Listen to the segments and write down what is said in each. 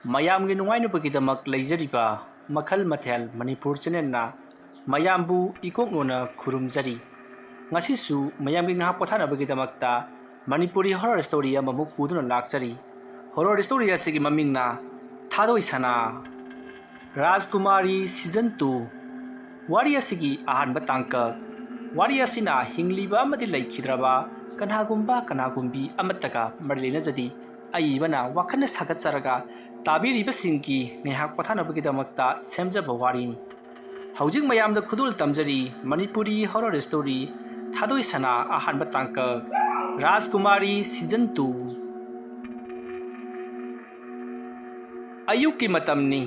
ꯃꯌꯥꯝꯒꯤ ꯅꯨꯡꯉꯥꯏꯅꯕꯒꯤꯗꯃꯛ ꯂꯩꯖꯔꯤꯕ ꯃꯈꯜ ꯃꯊꯦꯜ ꯃꯅꯤꯄꯨꯔ ꯆꯦꯅꯦꯜꯅ ꯃꯌꯥꯝꯕꯨ ꯏꯀꯣꯛꯅꯣꯅ ꯈꯨꯔꯨꯝꯖꯔꯤ꯫ ꯉꯁꯤꯁꯨ ꯃꯌꯥꯝꯒꯤ ꯉꯥꯏꯍꯥꯛ ꯄꯣꯊꯥꯅꯕꯒꯤꯗꯃꯛꯇ ꯃꯅꯤꯄꯨꯔꯤ ꯍꯣꯔꯔ ꯁ꯭ꯇꯣꯔꯤ ꯑꯃꯃꯨꯛ ꯄꯨꯗꯨꯅ ꯂꯥꯛꯆꯔꯤ꯫ ꯍꯣꯔꯔ ꯁ꯭ꯇꯣꯔꯤ ꯑꯁꯤꯒꯤ ꯃꯃꯤꯡꯅ ꯊꯥꯗꯣꯏ ꯁꯅꯥ ꯔꯥꯖꯀꯨꯃꯥꯔꯤ ꯁꯤꯖꯟ 2꯫ ꯋꯥꯔꯤ ꯑꯁꯤꯒꯤ ꯑꯍꯥꯟꯕ ꯇꯥꯡꯀꯛ꯫ ꯋꯥꯔꯤ ꯑꯁꯤꯅ ꯍꯤꯡꯂꯤꯕ ꯑꯃꯗꯤ ꯂꯩꯈꯤꯗ꯭ꯔꯕ ꯀꯅꯥꯒꯨꯝꯕꯤ ꯑꯃꯠꯇꯒ ꯃꯔꯤ ꯂꯩꯅꯖꯗꯤ ꯑꯏꯕꯅ ꯋꯥꯈꯜꯅ ꯁꯥꯒꯠꯆꯔꯒ ꯇꯥꯕꯤꯔꯤꯕꯁꯤꯡꯒꯤ ꯉꯥꯏꯍꯥꯛ ꯄꯣꯊꯥꯅꯕꯒꯤꯗꯃꯛꯇ ꯁꯦꯝꯖꯕ ꯋꯥꯔꯤꯅꯤ꯫ ꯍꯧꯖꯤꯛ ꯃꯌꯥꯝꯗ ꯈꯨꯗꯣꯜ ꯇꯝꯖꯔꯤ ꯃꯅꯤꯄꯨꯔꯤ ꯍꯣꯔꯔ ꯁ꯭ꯇꯣꯔꯤ ꯊꯥꯗꯣꯏ ꯁꯅꯥ ꯑꯍꯥꯟꯕ ꯇꯥꯡꯀꯛ ꯔꯥꯖꯀꯨꯃꯥꯔꯤ ꯁꯤꯖꯟ 2꯫ ꯑꯌꯨꯛꯀꯤ ꯃꯇꯝꯅꯤ꯫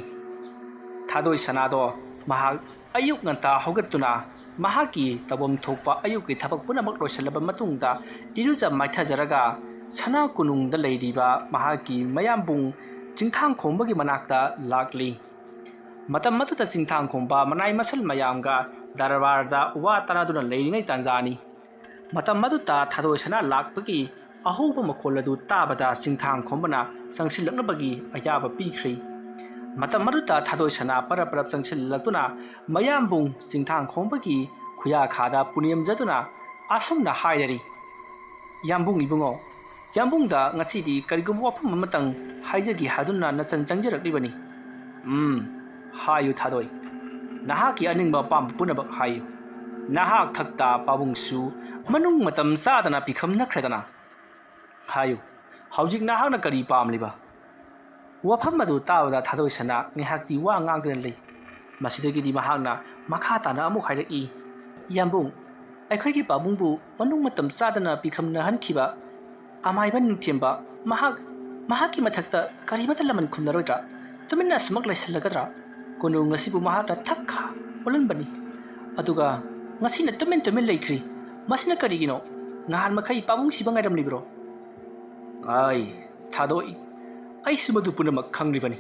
ꯊꯥꯗꯣꯏ ꯁꯅꯥꯗꯣ ꯃꯍꯥꯛ ꯑꯌꯨꯛ ꯉꯟꯇꯥ ꯍꯧꯒꯠꯇꯨꯅ ꯃꯍꯥꯛꯀꯤ ꯇꯧꯐꯝ ꯊꯣꯛꯄ ꯑꯌꯨꯛꯀꯤ ꯊꯕꯛ ꯄꯨꯝꯅꯃꯛ ꯂꯣꯏꯁꯤꯜꯂꯕ ꯃꯇꯨꯡꯗ ꯏꯔꯨꯖ ꯃꯥꯏꯊꯖꯔꯒ ꯁꯅꯥ ꯀꯣꯅꯨꯡꯗ ꯂꯩꯔꯤꯕ ꯃꯍꯥꯛꯀꯤ ꯃꯌꯥꯝꯕꯨꯡ ꯆꯤꯡꯊꯥꯡꯈꯣꯝꯕꯒꯤ ꯃꯅꯥꯛꯇ ꯂꯥꯛꯂꯤ꯫ ꯃꯇꯝ ꯑꯗꯨꯗ ꯆꯤꯡꯊꯥꯡꯈꯣꯝꯕ ꯃꯅꯥꯏ ꯃꯁꯜ ꯃꯌꯥꯝꯒ ꯗꯔꯕꯥꯔꯗ ꯋꯥ ꯇꯥꯟꯅꯗꯨꯅ ꯂꯩꯔꯤꯉꯩ ꯇꯥꯟꯖꯥꯅꯤ꯫ ꯃꯇꯝ ꯑꯗꯨꯗ ꯊꯥꯗꯣꯏ ꯁꯅꯥ ꯂꯥꯛꯄꯒꯤ ꯑꯍꯧꯕ ꯃꯈꯣꯜ ꯑꯗꯨ ꯇꯥꯕꯗ ꯆꯤꯡꯊꯥꯡꯈꯣꯝꯕꯅ ꯆꯪꯁꯤꯜꯂꯛꯅꯕꯒꯤ ꯑꯌꯥꯕ ꯄꯤꯈ꯭ꯔꯤ꯫ ꯃꯇꯝ ꯑꯗꯨꯗ ꯊꯥꯗꯣꯏ ꯁꯅꯥ ꯄꯔꯞ ꯆꯪꯁꯤꯜꯂꯛꯇꯨꯅ ꯃꯌꯥꯝꯕꯨꯡ ꯆꯤꯡꯊꯥꯡꯈꯣꯝꯕꯒꯤ ꯈꯨꯌꯥꯈꯥꯗ ꯄꯨꯅꯦꯝꯖꯗꯨꯅ ꯑꯁꯨꯝꯅ ꯍꯥꯏꯔꯔꯤ: "ꯌꯥꯝꯕꯨꯡ ꯏꯕꯨꯡꯉꯣ, ꯌꯥꯝꯕꯨꯡꯗ ꯉꯁꯤꯗꯤ ꯀꯔꯤꯒꯨꯝꯕ ꯋꯥꯐꯝ ꯑꯃꯇꯪ ꯍꯥꯏꯖꯒꯦ ꯍꯥꯏꯗꯨꯅ ꯅꯆꯟ ꯆꯪꯖꯔꯛꯂꯤꯕꯅꯤ꯫ ꯍꯥꯏꯌꯨ ꯊꯥꯗꯣꯏ, ꯅꯍꯥꯛꯀꯤ ꯑꯅꯤꯡꯕ ꯑꯄꯥꯝꯕ ꯄꯨꯝꯅꯃꯛ ꯍꯥꯏꯌꯨ꯫ ꯅꯍꯥꯛ ꯊꯛꯇ ꯄꯥꯕꯨꯡꯁꯨ ꯃꯅꯨꯡ ꯃꯇꯝ ꯆꯥꯗꯅ ꯄꯤꯈꯝꯅꯈ꯭ꯔꯦꯗꯅ꯫ ꯍꯥꯏꯌꯨ, ꯍꯧꯖꯤꯛ ꯅꯍꯥꯛꯅ ꯀꯔꯤ ꯄꯥꯝꯂꯤꯕ?" ꯋꯥꯐꯝ ꯑꯗꯨ ꯇꯥꯕꯗ ꯊꯥꯗꯣꯏ ꯁꯅꯥ ꯉꯥꯏꯍꯥꯛꯇꯤ ꯋꯥ ꯉꯥꯡꯗꯨꯅ ꯂꯩ꯫ ꯃꯁꯤꯗꯒꯤꯗꯤ ꯃꯍꯥꯛꯅ ꯃꯈꯥ ꯇꯥꯅ ꯑꯃꯨꯛ ꯍꯥꯏꯔꯛꯏ: "ꯌꯥꯝꯕꯨꯡ, ꯑꯩꯈꯣꯏꯒꯤ ꯄꯥꯕꯨꯡꯕꯨ ꯃꯅꯨꯡ ꯃꯇꯝ ꯆꯥꯗꯅ ꯄꯤꯈꯝꯅꯍꯟꯈꯤꯕ ꯑꯃꯥꯏꯕ ꯅꯤꯡꯊꯦꯝꯕ ꯃꯍꯥꯛꯀꯤ ꯃꯊꯛꯇ ꯀꯔꯤꯃꯠꯇ ꯂꯃꯟ ꯈꯨꯝꯅꯔꯣꯏꯗ꯭ꯔꯥ? ꯇꯨꯃꯤꯟꯅ ꯑꯁꯨꯃꯛ ꯂꯩꯁꯤꯜꯂꯒꯗ꯭ꯔꯥ? ꯀꯣꯅꯨꯡ ꯑꯁꯤꯕꯨ ꯃꯍꯥꯛꯅ ꯊꯛꯈꯥ ꯑꯣꯜꯍꯟꯕꯅꯤ, ꯑꯗꯨꯒ ꯉꯁꯤꯅ ꯇꯨꯃꯤꯟ ꯂꯩꯈ꯭ꯔꯤ꯫ ꯃꯁꯤꯅ ꯀꯔꯤꯒꯤꯅꯣ? ꯉꯍꯥꯟ ꯃꯈꯩ ꯄꯥꯕꯨꯡ ꯁꯤꯕ ꯉꯥꯏꯔꯝꯂꯤꯕ꯭ꯔꯣ?" "ꯊꯥꯗꯣꯏ, ꯑꯩꯁꯨ ꯃꯗꯨ ꯄꯨꯝꯅꯃꯛ ꯈꯪꯂꯤꯕꯅꯤ꯫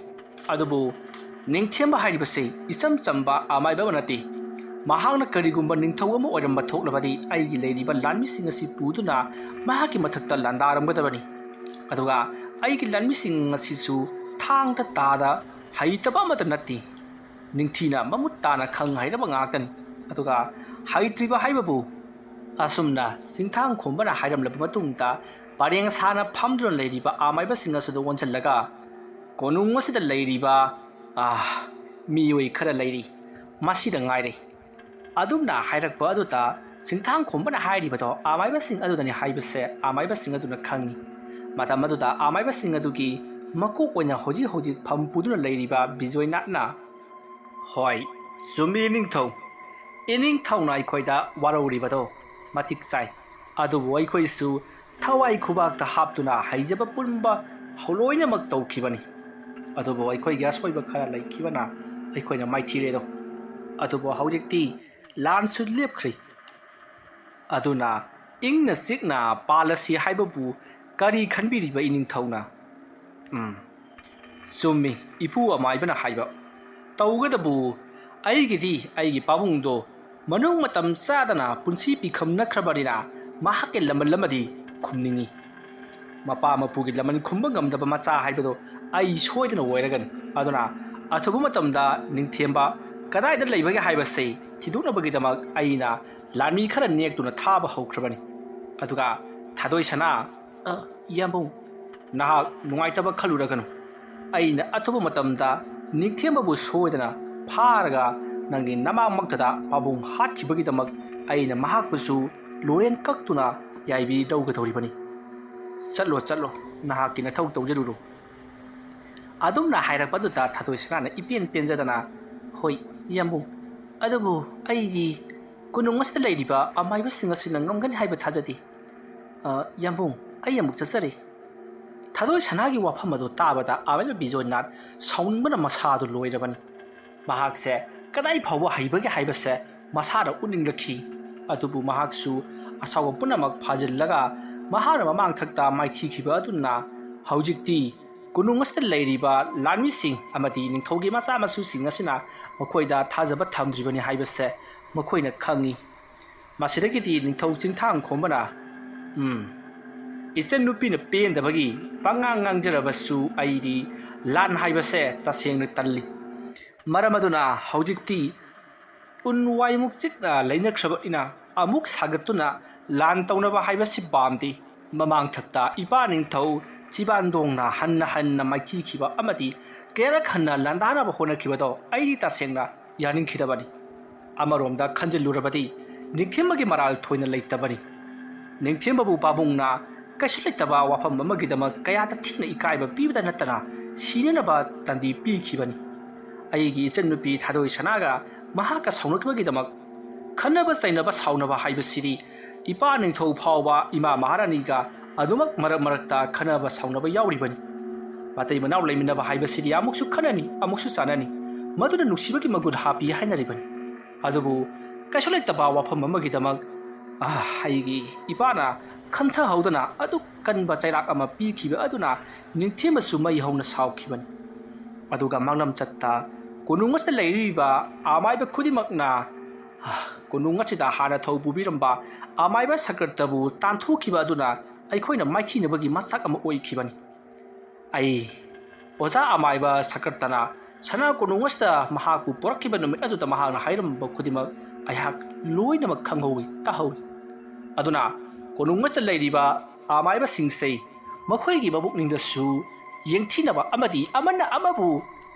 ꯑꯗꯨꯕꯨ ꯅꯤꯡꯊꯦꯝꯕ ꯍꯥꯏꯔꯤꯕꯁꯤ ꯏꯆꯝ ꯆꯝꯕ ꯑꯃꯥꯏꯕ ꯑꯃ ꯅꯠꯇꯦ꯫ ꯃꯍꯥꯛꯅ ꯀꯔꯤꯒꯨꯝꯕ ꯅꯤꯡꯊꯧ ꯑꯃ ꯑꯣꯏꯔꯝꯕ ꯊꯣꯛꯂꯕꯗꯤ ꯑꯩꯒꯤ ꯂꯩꯔꯤꯕ ꯂꯥꯟꯃꯤꯁꯤꯡ ꯑꯁꯤ ꯄꯨꯗꯨꯅ ꯃꯍꯥꯛꯀꯤ ꯃꯊꯛꯇ ꯂꯥꯟꯗꯥꯔꯝꯒꯗꯕꯅꯤ꯫ ꯑꯗꯨꯒ ꯑꯩꯒꯤ ꯂꯥꯟꯃꯤꯁꯤꯡ ꯑꯁꯤꯁꯨ ꯊꯥꯡꯗ ꯇꯥꯗ ꯍꯩꯇꯕ ꯑꯃꯠꯇ ꯅꯠꯇꯦ꯫ ꯅꯤꯡꯊꯤꯅ ꯃꯃꯨꯠ ꯇꯥꯅ ꯈꯪ ꯍꯩꯔꯕ ꯉꯥꯛꯇꯅꯤ꯫ ꯑꯗꯨꯒ ꯍꯩꯇ꯭ꯔꯤꯕ ꯍꯥꯏꯕꯕꯨ..." ꯑꯁꯨꯝꯅ ꯆꯤꯡꯊꯥꯡꯈꯣꯝꯕꯅ ꯍꯥꯏꯔꯝꯂꯕ ꯃꯇꯨꯡꯗ ꯄꯔꯦꯡ ꯁꯥꯅ ꯐꯝꯗꯨꯅ ꯂꯩꯔꯤꯕ ꯑꯃꯥꯏꯕꯁꯤꯡ ꯑꯗꯨ ꯑꯣꯟꯁꯤꯜꯂꯒ "ꯀꯣꯅꯨꯡ ꯑꯁꯤꯗ ꯂꯩꯔꯤꯕ ꯃꯤꯑꯣꯏ ꯈꯔ ꯂꯩꯔꯤ, ꯃꯁꯤꯗ ꯉꯥꯏꯔꯦ." ꯑꯗꯨꯝꯅ ꯍꯥꯏꯔꯛꯄ ꯑꯗꯨꯗ ꯆꯤꯡꯊꯥꯡꯈꯣꯝꯕꯅ ꯍꯥꯏꯔꯤꯕꯗꯣ ꯑꯃꯥꯏꯕꯁꯤꯡ ꯑꯗꯨꯗꯅꯤ ꯍꯥꯏꯕꯁꯦ ꯑꯃꯥꯏꯕꯁꯤꯡ ꯑꯗꯨꯅ ꯈꯪꯉꯤ꯫ ꯃꯇꯝ ꯑꯗꯨꯗ ꯑꯃꯥꯏꯕꯁꯤꯡ ꯑꯗꯨꯒꯤ ꯃꯀꯣꯛ ꯑꯣꯏꯅ ꯍꯧꯖꯤꯛ ꯐꯝ ꯄꯨꯗꯨꯅ ꯂꯩꯔꯤꯕ ꯕꯤꯖꯣꯏꯅꯥꯊꯅ "ꯍꯣꯏ, ꯆꯨꯝꯃꯤ ꯏꯅꯤꯡꯊꯧ꯫ ꯏꯅꯤꯡꯊꯧꯅ ꯑꯩꯈꯣꯏꯗ ꯋꯥꯔꯧꯔꯤꯕꯗꯣ ꯃꯇꯤꯛ ꯆꯥꯏ꯫ ꯑꯗꯨꯕꯨ ꯑꯩꯈꯣꯏꯁꯨ ꯊꯋꯥꯏ ꯈꯨꯕꯥꯛꯇ ꯍꯥꯞꯇꯨꯅ ꯍꯩꯖꯕ ꯄꯨꯝꯕ ꯂꯣꯏꯅꯃꯛ ꯇꯧꯈꯤꯕꯅꯤ꯫ ꯑꯗꯨꯕꯨ ꯑꯩꯈꯣꯏꯒꯤ ꯑꯁꯣꯏꯕ ꯈꯔ ꯂꯩꯈꯤꯕꯅ ꯑꯩꯈꯣꯏꯅ ꯃꯥꯏꯊꯤꯔꯦꯗꯣ꯫ ꯑꯗꯨꯕꯨ ꯍꯧꯖꯤꯛꯇꯤ ꯂꯥꯟꯁꯨ ꯂꯦꯞꯈ꯭ꯔꯤ꯫ ꯑꯗꯨꯅ ꯏꯪꯅ ꯆꯤꯛꯅ ꯄꯥꯜꯂꯁꯤ ꯍꯥꯏꯕꯕꯨ ꯀꯔꯤ ꯈꯟꯕꯤꯔꯤꯕ ꯏꯅꯤꯡꯊꯧꯅ?" "ꯆꯨꯝꯃꯤ ꯏꯄꯨ ꯑꯃꯥꯏꯕꯅ ꯍꯥꯏꯕ꯫ ꯇꯧꯒꯗꯕꯨ ꯑꯩꯒꯤꯗꯤ ꯑꯩꯒꯤ ꯄꯥꯕꯨꯡꯗꯣ ꯃꯅꯨꯡ ꯃꯇꯝ ꯆꯥꯗꯅ ꯄꯨꯟꯁꯤ ꯄꯤꯈꯝꯅꯈ꯭ꯔꯕꯅꯤꯅ ꯃꯍꯥꯛꯀꯤ ꯂꯃꯟ ꯑꯃꯗꯤ ꯈꯨꯝꯅꯤꯡꯉꯤ꯫ ꯃꯄꯥ ꯃꯄꯨꯒꯤ ꯂꯃꯟ ꯈꯨꯝꯕ ꯉꯝꯗꯕ ꯃꯆꯥ ꯍꯥꯏꯕꯗꯣ ꯑꯩ ꯁꯣꯏꯗꯅ ꯑꯣꯏꯔꯒꯅꯤ꯫ ꯑꯗꯨꯅ ꯑꯊꯨꯕ ꯃꯇꯝꯗ ꯅꯤꯡꯊꯦꯝꯕ ꯀꯗꯥꯏꯗ ꯂꯩꯕꯒꯦ ꯍꯥꯏꯕꯁꯤ ꯊꯤꯗꯣꯛꯅꯕꯒꯤꯗꯃꯛ ꯑꯩꯅ ꯂꯥꯟꯃꯤ ꯈꯔ ꯅꯦꯛꯇꯨꯅ ꯊꯥꯕ ꯍꯧꯈ꯭ꯔꯕꯅꯤ꯫ ꯑꯗꯨꯒ ꯊꯥꯗꯣꯏ ꯁꯅꯥ, ꯌꯥꯝꯕꯨꯡ, ꯅꯍꯥꯛ ꯅꯨꯡꯉꯥꯏꯇꯕ ꯈꯜꯂꯨꯔꯒꯅꯨ꯫ ꯑꯩꯅ ꯑꯊꯨꯕ ꯃꯇꯝꯗ ꯅꯤꯡꯊꯦꯝꯕꯕꯨ ꯁꯣꯏꯗꯅ ꯐꯥꯔꯒ ꯅꯪꯒꯤ ꯅꯃꯥꯡꯃꯛꯇꯗ ꯄꯥꯕꯨꯡ ꯍꯥꯠꯈꯤꯕꯒꯤꯗꯃꯛ ꯑꯩꯅ ꯃꯍꯥꯛꯄꯨꯁꯨ ꯂꯣꯔꯦꯟ ꯀꯛꯇꯨꯅ ꯌꯥꯏꯕꯤꯗꯧꯒꯗꯧꯔꯤꯕꯅꯤ꯫ ꯆꯠꯂꯣ, ꯅꯍꯥꯛꯀꯤ ꯅꯊꯧ ꯇꯧꯖꯔꯨꯔꯣ." ꯑꯗꯨꯝꯅ ꯍꯥꯏꯔꯛꯄꯗꯨꯗ ꯊꯥꯗꯣꯏ ꯁꯅꯥꯅ ꯏꯄꯦꯟ ꯄꯦꯟꯖꯗꯅ "ꯍꯣꯏ ꯌꯥꯝꯕꯨꯡ, ꯑꯗꯨꯕꯨ ꯑꯩꯗꯤ ꯀꯣꯅꯨꯡ ꯑꯁꯤꯗ ꯂꯩꯔꯤꯕ ꯑꯃꯥꯏꯕꯁꯤꯡ ꯑꯁꯤꯅ ꯉꯝꯒꯅꯤ ꯍꯥꯏꯕ ꯊꯥꯖꯗꯦ꯫ ꯌꯥꯝꯕꯨꯡ, ꯑꯩ ꯑꯃꯨꯛ ꯆꯠꯆꯔꯦ." ꯊꯥꯗꯣꯏ ꯁꯅꯥꯒꯤ ꯋꯥꯐꯝ ꯑꯗꯨ ꯇꯥꯕꯗ ꯑꯃꯥꯏꯕ ꯕꯤꯖꯣꯏꯅꯥꯊ ꯁꯥꯎꯅꯤꯡꯕꯅ ꯃꯁꯥꯗꯨ ꯂꯣꯏꯔꯕꯅꯤ꯫ ꯃꯍꯥꯛꯁꯦ ꯀꯗꯥꯏ ꯐꯥꯎꯕ ꯍꯩꯕꯒꯦ ꯍꯥꯏꯕꯁꯦ ꯃꯁꯥꯗ ꯎꯠꯅꯤꯡꯂꯛꯈꯤ꯫ ꯑꯗꯨꯕꯨ ꯃꯍꯥꯛꯁꯨ ꯑꯁꯥꯎꯕ ꯄꯨꯝꯅꯃꯛ ꯐꯥꯖꯤꯜꯂꯒ ꯃꯍꯥꯛꯅ ꯃꯃꯥꯡꯊꯛꯇ ꯃꯥꯏꯊꯤꯈꯤꯕ ꯑꯗꯨꯅ ꯍꯧꯖꯤꯛꯇꯤ ꯀꯣꯅꯨꯡ ꯑꯁꯤꯗ ꯂꯩꯔꯤꯕ ꯂꯥꯟꯃꯤꯁꯤꯡ ꯑꯃꯗꯤ ꯅꯤꯡꯊꯧꯒꯤ ꯃꯆꯥ ꯃꯁꯨꯁꯤꯡ ꯑꯁꯤꯅ ꯃꯈꯣꯏꯗ ꯊꯥꯖꯕ ꯊꯝꯗ꯭ꯔꯤꯕꯅꯤ ꯍꯥꯏꯕꯁꯦ ꯃꯈꯣꯏꯅ ꯈꯪꯉꯤ꯫ ꯃꯁꯤꯗꯒꯤꯗꯤ ꯅꯤꯡꯊꯧ ꯆꯤꯡꯊꯥꯡꯈꯣꯝꯕꯅ ꯏꯆꯟ ꯅꯨꯄꯤꯅ ꯄꯦꯟꯗꯕꯒꯤ ꯄꯪꯉꯥꯡ ꯉꯥꯡꯖꯔꯕꯁꯨ ꯑꯩꯗꯤ ꯂꯥꯟ ꯍꯥꯏꯕꯁꯦ ꯇꯁꯦꯡꯅ ꯇꯜꯂꯤ ꯃꯔꯝ ꯑꯗꯨꯅ ꯍꯧꯖꯤꯛꯇꯤ ꯎꯟ ꯋꯥꯏꯃꯨꯛ ꯆꯤꯛꯅ ꯂꯩꯅꯈ꯭ꯔꯕꯅꯤꯅ ꯑꯃꯨꯛ ꯁꯥꯒꯠꯇꯨꯅ ꯂꯥꯟ ꯇꯧꯅꯕ ꯍꯥꯏꯕꯁꯤ ꯄꯥꯝꯗꯦ ꯃꯃꯥꯡꯊꯛꯇ ꯏꯄꯥ ꯅꯤꯡꯊꯧ ꯆꯤꯕꯥꯟꯗꯣꯡꯅ ꯍꯟꯅ ꯃꯥꯏꯊꯤꯈꯤꯕ ꯑꯃꯗꯤ ꯀꯌꯥꯔꯛ ꯍꯟꯅ ꯂꯥꯟꯗꯥꯅꯕ ꯍꯣꯠꯅꯈꯤꯕꯗꯣ ꯑꯩꯗꯤ ꯇꯁꯦꯡꯅ ꯌꯥꯅꯤꯡꯈꯤꯗꯕꯅꯤ ꯑꯃꯔꯣꯝꯗ ꯈꯟꯖꯤꯜꯂꯨꯔꯕꯗꯤ ꯅꯤꯡꯊꯦꯝꯕꯒꯤ ꯃꯔꯥꯜ ꯊꯣꯏꯅ ꯂꯩꯇꯕꯅꯤ ꯅꯤꯡꯊꯦꯝꯕꯕꯨ ꯄꯥꯕꯨꯡꯅ ꯀꯩꯁꯨ ꯂꯩꯇꯕ ꯋꯥꯐꯝ ꯑꯃꯒꯤꯗꯃꯛ ꯀꯌꯥꯗ ꯊꯤꯅ ꯏꯀꯥꯏꯕ ꯄꯤꯕꯇ ꯅꯠꯇꯅ ꯁꯤꯅꯅꯕ ꯇꯟꯗꯤ ꯄꯤꯈꯤꯕꯅꯤ ꯑꯩꯒꯤ ꯏꯆꯟꯅꯨꯄꯤ ꯊꯥꯗꯣꯏ ꯁꯅꯥꯒ ꯃꯍꯥꯛꯀ ꯁꯥꯎꯅꯈꯤꯕꯒꯤꯗꯃꯛ ꯈꯟꯅꯕ ꯆꯩꯅꯕ ꯁꯥꯎꯅꯕ ꯍꯥꯏꯕꯁꯤꯗꯤ ꯏꯄꯥ ꯅꯤꯡꯊꯧ ꯐꯥꯎꯕ ꯏꯃꯥ ꯃꯍꯥꯔꯥꯅꯤꯒ ꯑꯗꯨꯃꯛ ꯃꯔꯛꯇ ꯈꯟꯅꯕ ꯁꯥꯎꯅꯕ ꯌꯥꯎꯔꯤꯕꯅꯤ ꯃꯇꯩ ꯃꯅꯥꯎ ꯂꯩꯃꯤꯟꯅꯕ ꯍꯥꯏꯕꯁꯤꯗꯤ ꯑꯃꯨꯛꯁꯨ ꯈꯟꯅꯅꯤ ꯑꯃꯨꯛꯁꯨ ꯆꯥꯟꯅꯅꯤ ꯃꯗꯨꯅ ꯅꯨꯡꯁꯤꯕꯒꯤ ꯃꯒꯨꯟ ꯍꯥꯞꯄꯤ ꯍꯥꯏꯅꯔꯤꯕꯅꯤ ꯑꯗꯨꯕꯨ ꯀꯩꯁꯨ ꯂꯩꯇꯕ ꯋꯥꯐꯝ ꯑꯃꯒꯤꯗꯃꯛ ꯑꯩꯒꯤ ꯏꯄꯥꯅ ꯈꯟꯊꯍꯧꯗꯅ ꯑꯗꯨꯛ ꯀꯟꯕ ꯆꯩꯔꯥꯛ ꯑꯃ ꯄꯤꯈꯤꯕ ꯑꯗꯨꯅ ꯅꯤꯡꯊꯦꯝꯕꯁꯨ ꯃꯩ ꯍꯧꯅ ꯁꯥꯎꯈꯤꯕꯅꯤ ꯑꯗꯨꯒ ꯃꯥꯡꯂꯝ ꯆꯠꯇ ꯀꯣꯅꯨꯡ ꯑꯁꯤꯗ ꯂꯩꯔꯤꯕ ꯑꯃꯥꯏꯕ ꯈꯨꯗꯤꯡꯃꯛꯅ ꯀꯣꯅꯨꯡ ꯑꯁꯤꯗ ꯍꯥꯟꯅ ꯊꯧ ꯄꯨꯕꯤꯔꯝꯕ ꯑꯃꯥꯏꯕ ꯁꯀ꯭ꯔꯇꯕꯨ ꯇꯥꯟꯊꯣꯛꯈꯤꯕ ꯑꯗꯨꯅ ꯑꯩꯈꯣꯏꯅ ꯃꯥꯏꯊꯤꯅꯕꯒꯤ ꯃꯆꯥꯛ ꯑꯃ ꯑꯣꯏꯈꯤꯕꯅꯤ ꯑꯩ ꯑꯣꯖꯥ ꯑꯃꯥꯏꯕ ꯁꯀ꯭ꯔꯇꯅ ꯁꯅꯥ ꯀꯣꯅꯨꯡ ꯑꯁꯤꯗ ꯃꯍꯥꯛꯄꯨ ꯄꯣꯔꯛꯈꯤꯕ ꯅꯨꯃꯤꯠ ꯑꯗꯨꯗ ꯃꯍꯥꯛꯅ ꯍꯥꯏꯔꯝꯕ ꯈꯨꯗꯤꯡꯃꯛ ꯑꯩꯍꯥꯛ ꯂꯣꯏꯅꯃꯛ ꯈꯪꯍꯧꯏ ꯇꯥꯍꯧꯏ ꯑꯗꯨꯅ ꯀꯣꯅꯨꯡ ꯑꯁꯤꯗ ꯂꯩꯔꯤꯕ ꯑꯃꯥꯏꯕꯁꯤꯡꯁꯦ ꯃꯈꯣꯏꯒꯤ ꯃꯕꯨꯛꯅꯤꯡꯗꯁꯨ ꯌꯦꯡꯊꯤꯅꯕ ꯑꯃꯗꯤ ꯑꯃꯅ ꯑꯃꯕꯨ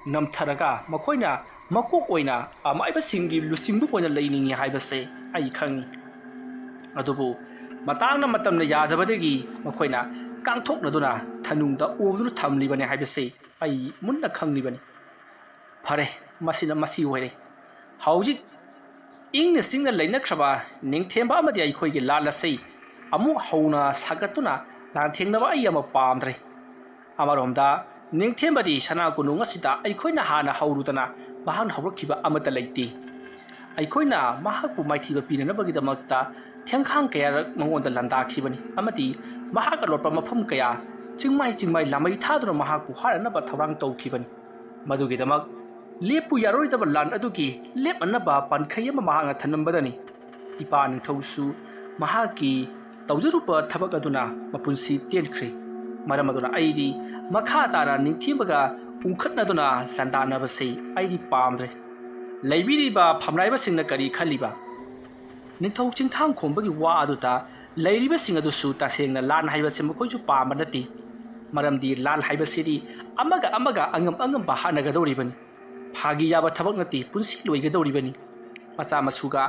ꯅꯝꯊꯔꯒ ꯃꯈꯣꯏꯅ ꯃꯀꯣꯛ ꯑꯣꯏꯅ ꯑꯃꯥꯏꯕꯁꯤꯡꯒꯤ ꯂꯨꯆꯤꯡꯕ ꯑꯣꯏꯅ ꯂꯩꯅꯤꯡꯉꯤ ꯍꯥꯏꯕꯁꯦ ꯑꯩ ꯈꯪꯉꯤ ꯑꯗꯨꯕꯨ ꯃꯇꯥꯡꯅ ꯃꯇꯝꯅ ꯌꯥꯗꯕꯗꯒꯤ ꯃꯈꯣꯏꯅ ꯀꯥꯡꯊꯣꯛꯅꯗꯨꯅ ꯊꯅꯨꯡꯗ ꯑꯣꯝꯗꯨꯅ ꯊꯝꯂꯤꯕꯅꯤ ꯍꯥꯏꯕꯁꯦ ꯑꯩ ꯃꯨꯟꯅ ꯈꯪꯂꯤꯕꯅꯤ ꯐꯔꯦ ꯃꯁꯤꯅ ꯃꯁꯤ ꯑꯣꯏꯔꯦ ꯍꯧꯖꯤꯛ ꯏꯪꯅ ꯆꯤꯡꯅ ꯂꯩꯅꯈ꯭ꯔꯕ ꯅꯤꯡꯊꯦꯝꯕ ꯑꯃꯗꯤ ꯑꯩꯈꯣꯏꯒꯤ ꯂꯥꯟ ꯑꯁꯤ ꯑꯃꯨꯛ ꯍꯧꯅ ꯁꯥꯒꯠꯇꯨꯅ ꯂꯥꯟꯊꯦꯡꯅꯕ ꯑꯩ ꯑꯃ ꯄꯥꯝꯗ꯭ꯔꯦ ꯑꯃꯔꯣꯝꯗ ꯅꯤꯡꯊꯦꯝꯕꯗꯤ ꯁꯅꯥ ꯀꯣꯅꯨꯡ ꯑꯁꯤꯗ ꯑꯩꯈꯣꯏꯅ ꯍꯥꯟꯅ ꯍꯧꯔꯨꯗꯅ ꯃꯍꯥꯛꯅ ꯍꯧꯔꯛꯈꯤꯕ ꯑꯃꯠꯇ ꯂꯩꯇꯦ ꯑꯩꯈꯣꯏꯅ ꯃꯍꯥꯛꯄꯨ ꯃꯥꯏꯊꯤꯕ ꯄꯤꯅꯅꯕꯒꯤꯗꯃꯛꯇ ꯊꯦꯡꯈꯥꯡ ꯀꯌꯥꯔꯛ ꯃꯉꯣꯟꯗ ꯂꯥꯟꯗꯥꯈꯤꯕꯅꯤ ꯑꯃꯗꯤ ꯃꯍꯥꯛꯀ ꯂꯣꯠꯄ ꯃꯐꯝ ꯀꯌꯥ ꯆꯤꯡꯃꯥꯏ ꯂꯥꯃꯩ ꯊꯥꯗꯨꯅ ꯃꯍꯥꯛꯄꯨ ꯍꯥꯠꯅꯅꯕ ꯊꯧꯔꯥꯡ ꯇꯧꯈꯤꯕꯅꯤ ꯃꯗꯨꯒꯤꯗꯃꯛ ꯂꯦꯞꯄꯨ ꯌꯥꯔꯣꯏꯗꯕ ꯂꯥꯟ ꯑꯗꯨꯒꯤ ꯂꯦꯞꯅꯅꯕ ꯄꯟꯈꯩ ꯑꯃ ꯃꯍꯥꯛꯅ ꯊꯅꯝꯕꯗꯅꯤ ꯏꯄꯥ ꯅꯤꯡꯊꯧꯁꯨ ꯃꯍꯥꯛꯀꯤ ꯇꯧꯖꯔꯨꯕ ꯊꯕꯛ ꯑꯗꯨꯅ ꯃꯄꯨꯟꯁꯤ ꯇꯦꯟꯈ꯭ꯔꯦ ꯃꯔꯝ ꯑꯗꯨꯅ ꯑꯩꯗꯤ ꯃꯈꯥ ꯇꯥꯅ ꯅꯤꯡꯊꯦꯝꯕꯒ ꯎꯪꯈꯠꯅꯗꯨꯅ ꯂꯥꯟꯗꯥꯅꯕꯁꯤ ꯑꯩꯗꯤ ꯄꯥꯝꯗ꯭ꯔꯦ ꯂꯩꯕꯤꯔꯤꯕ ꯐꯝꯅꯥꯏꯕꯁꯤꯡꯅ ꯀꯔꯤ ꯈꯜꯂꯤꯕ ꯅꯤꯡꯊꯧ ꯆꯤꯡꯊꯥꯡ ꯈꯣꯝꯕꯒꯤ ꯋꯥ ꯑꯗꯨꯗ ꯂꯩꯔꯤꯕꯁꯤꯡ ꯑꯗꯨꯁꯨ ꯇꯁꯦꯡꯅ ꯂꯥꯟ ꯍꯥꯏꯕꯁꯤ ꯃꯈꯣꯏꯁꯨ ꯄꯥꯝꯕ ꯅꯠꯇꯦ ꯃꯔꯝꯗꯤ ꯂꯥꯟ ꯍꯥꯏꯕꯁꯤꯗꯤ ꯑꯃꯒ ꯑꯉꯝꯕ ꯍꯥꯠꯅꯒꯗꯧꯔꯤꯕꯅꯤ ꯐꯥꯒꯤ ꯌꯥꯕ ꯊꯕꯛ ꯅꯠꯇꯦ ꯄꯨꯟꯁꯤ ꯂꯣꯏꯒꯗꯧꯔꯤꯕꯅꯤ ꯃꯆꯥ ꯃꯁꯨꯒ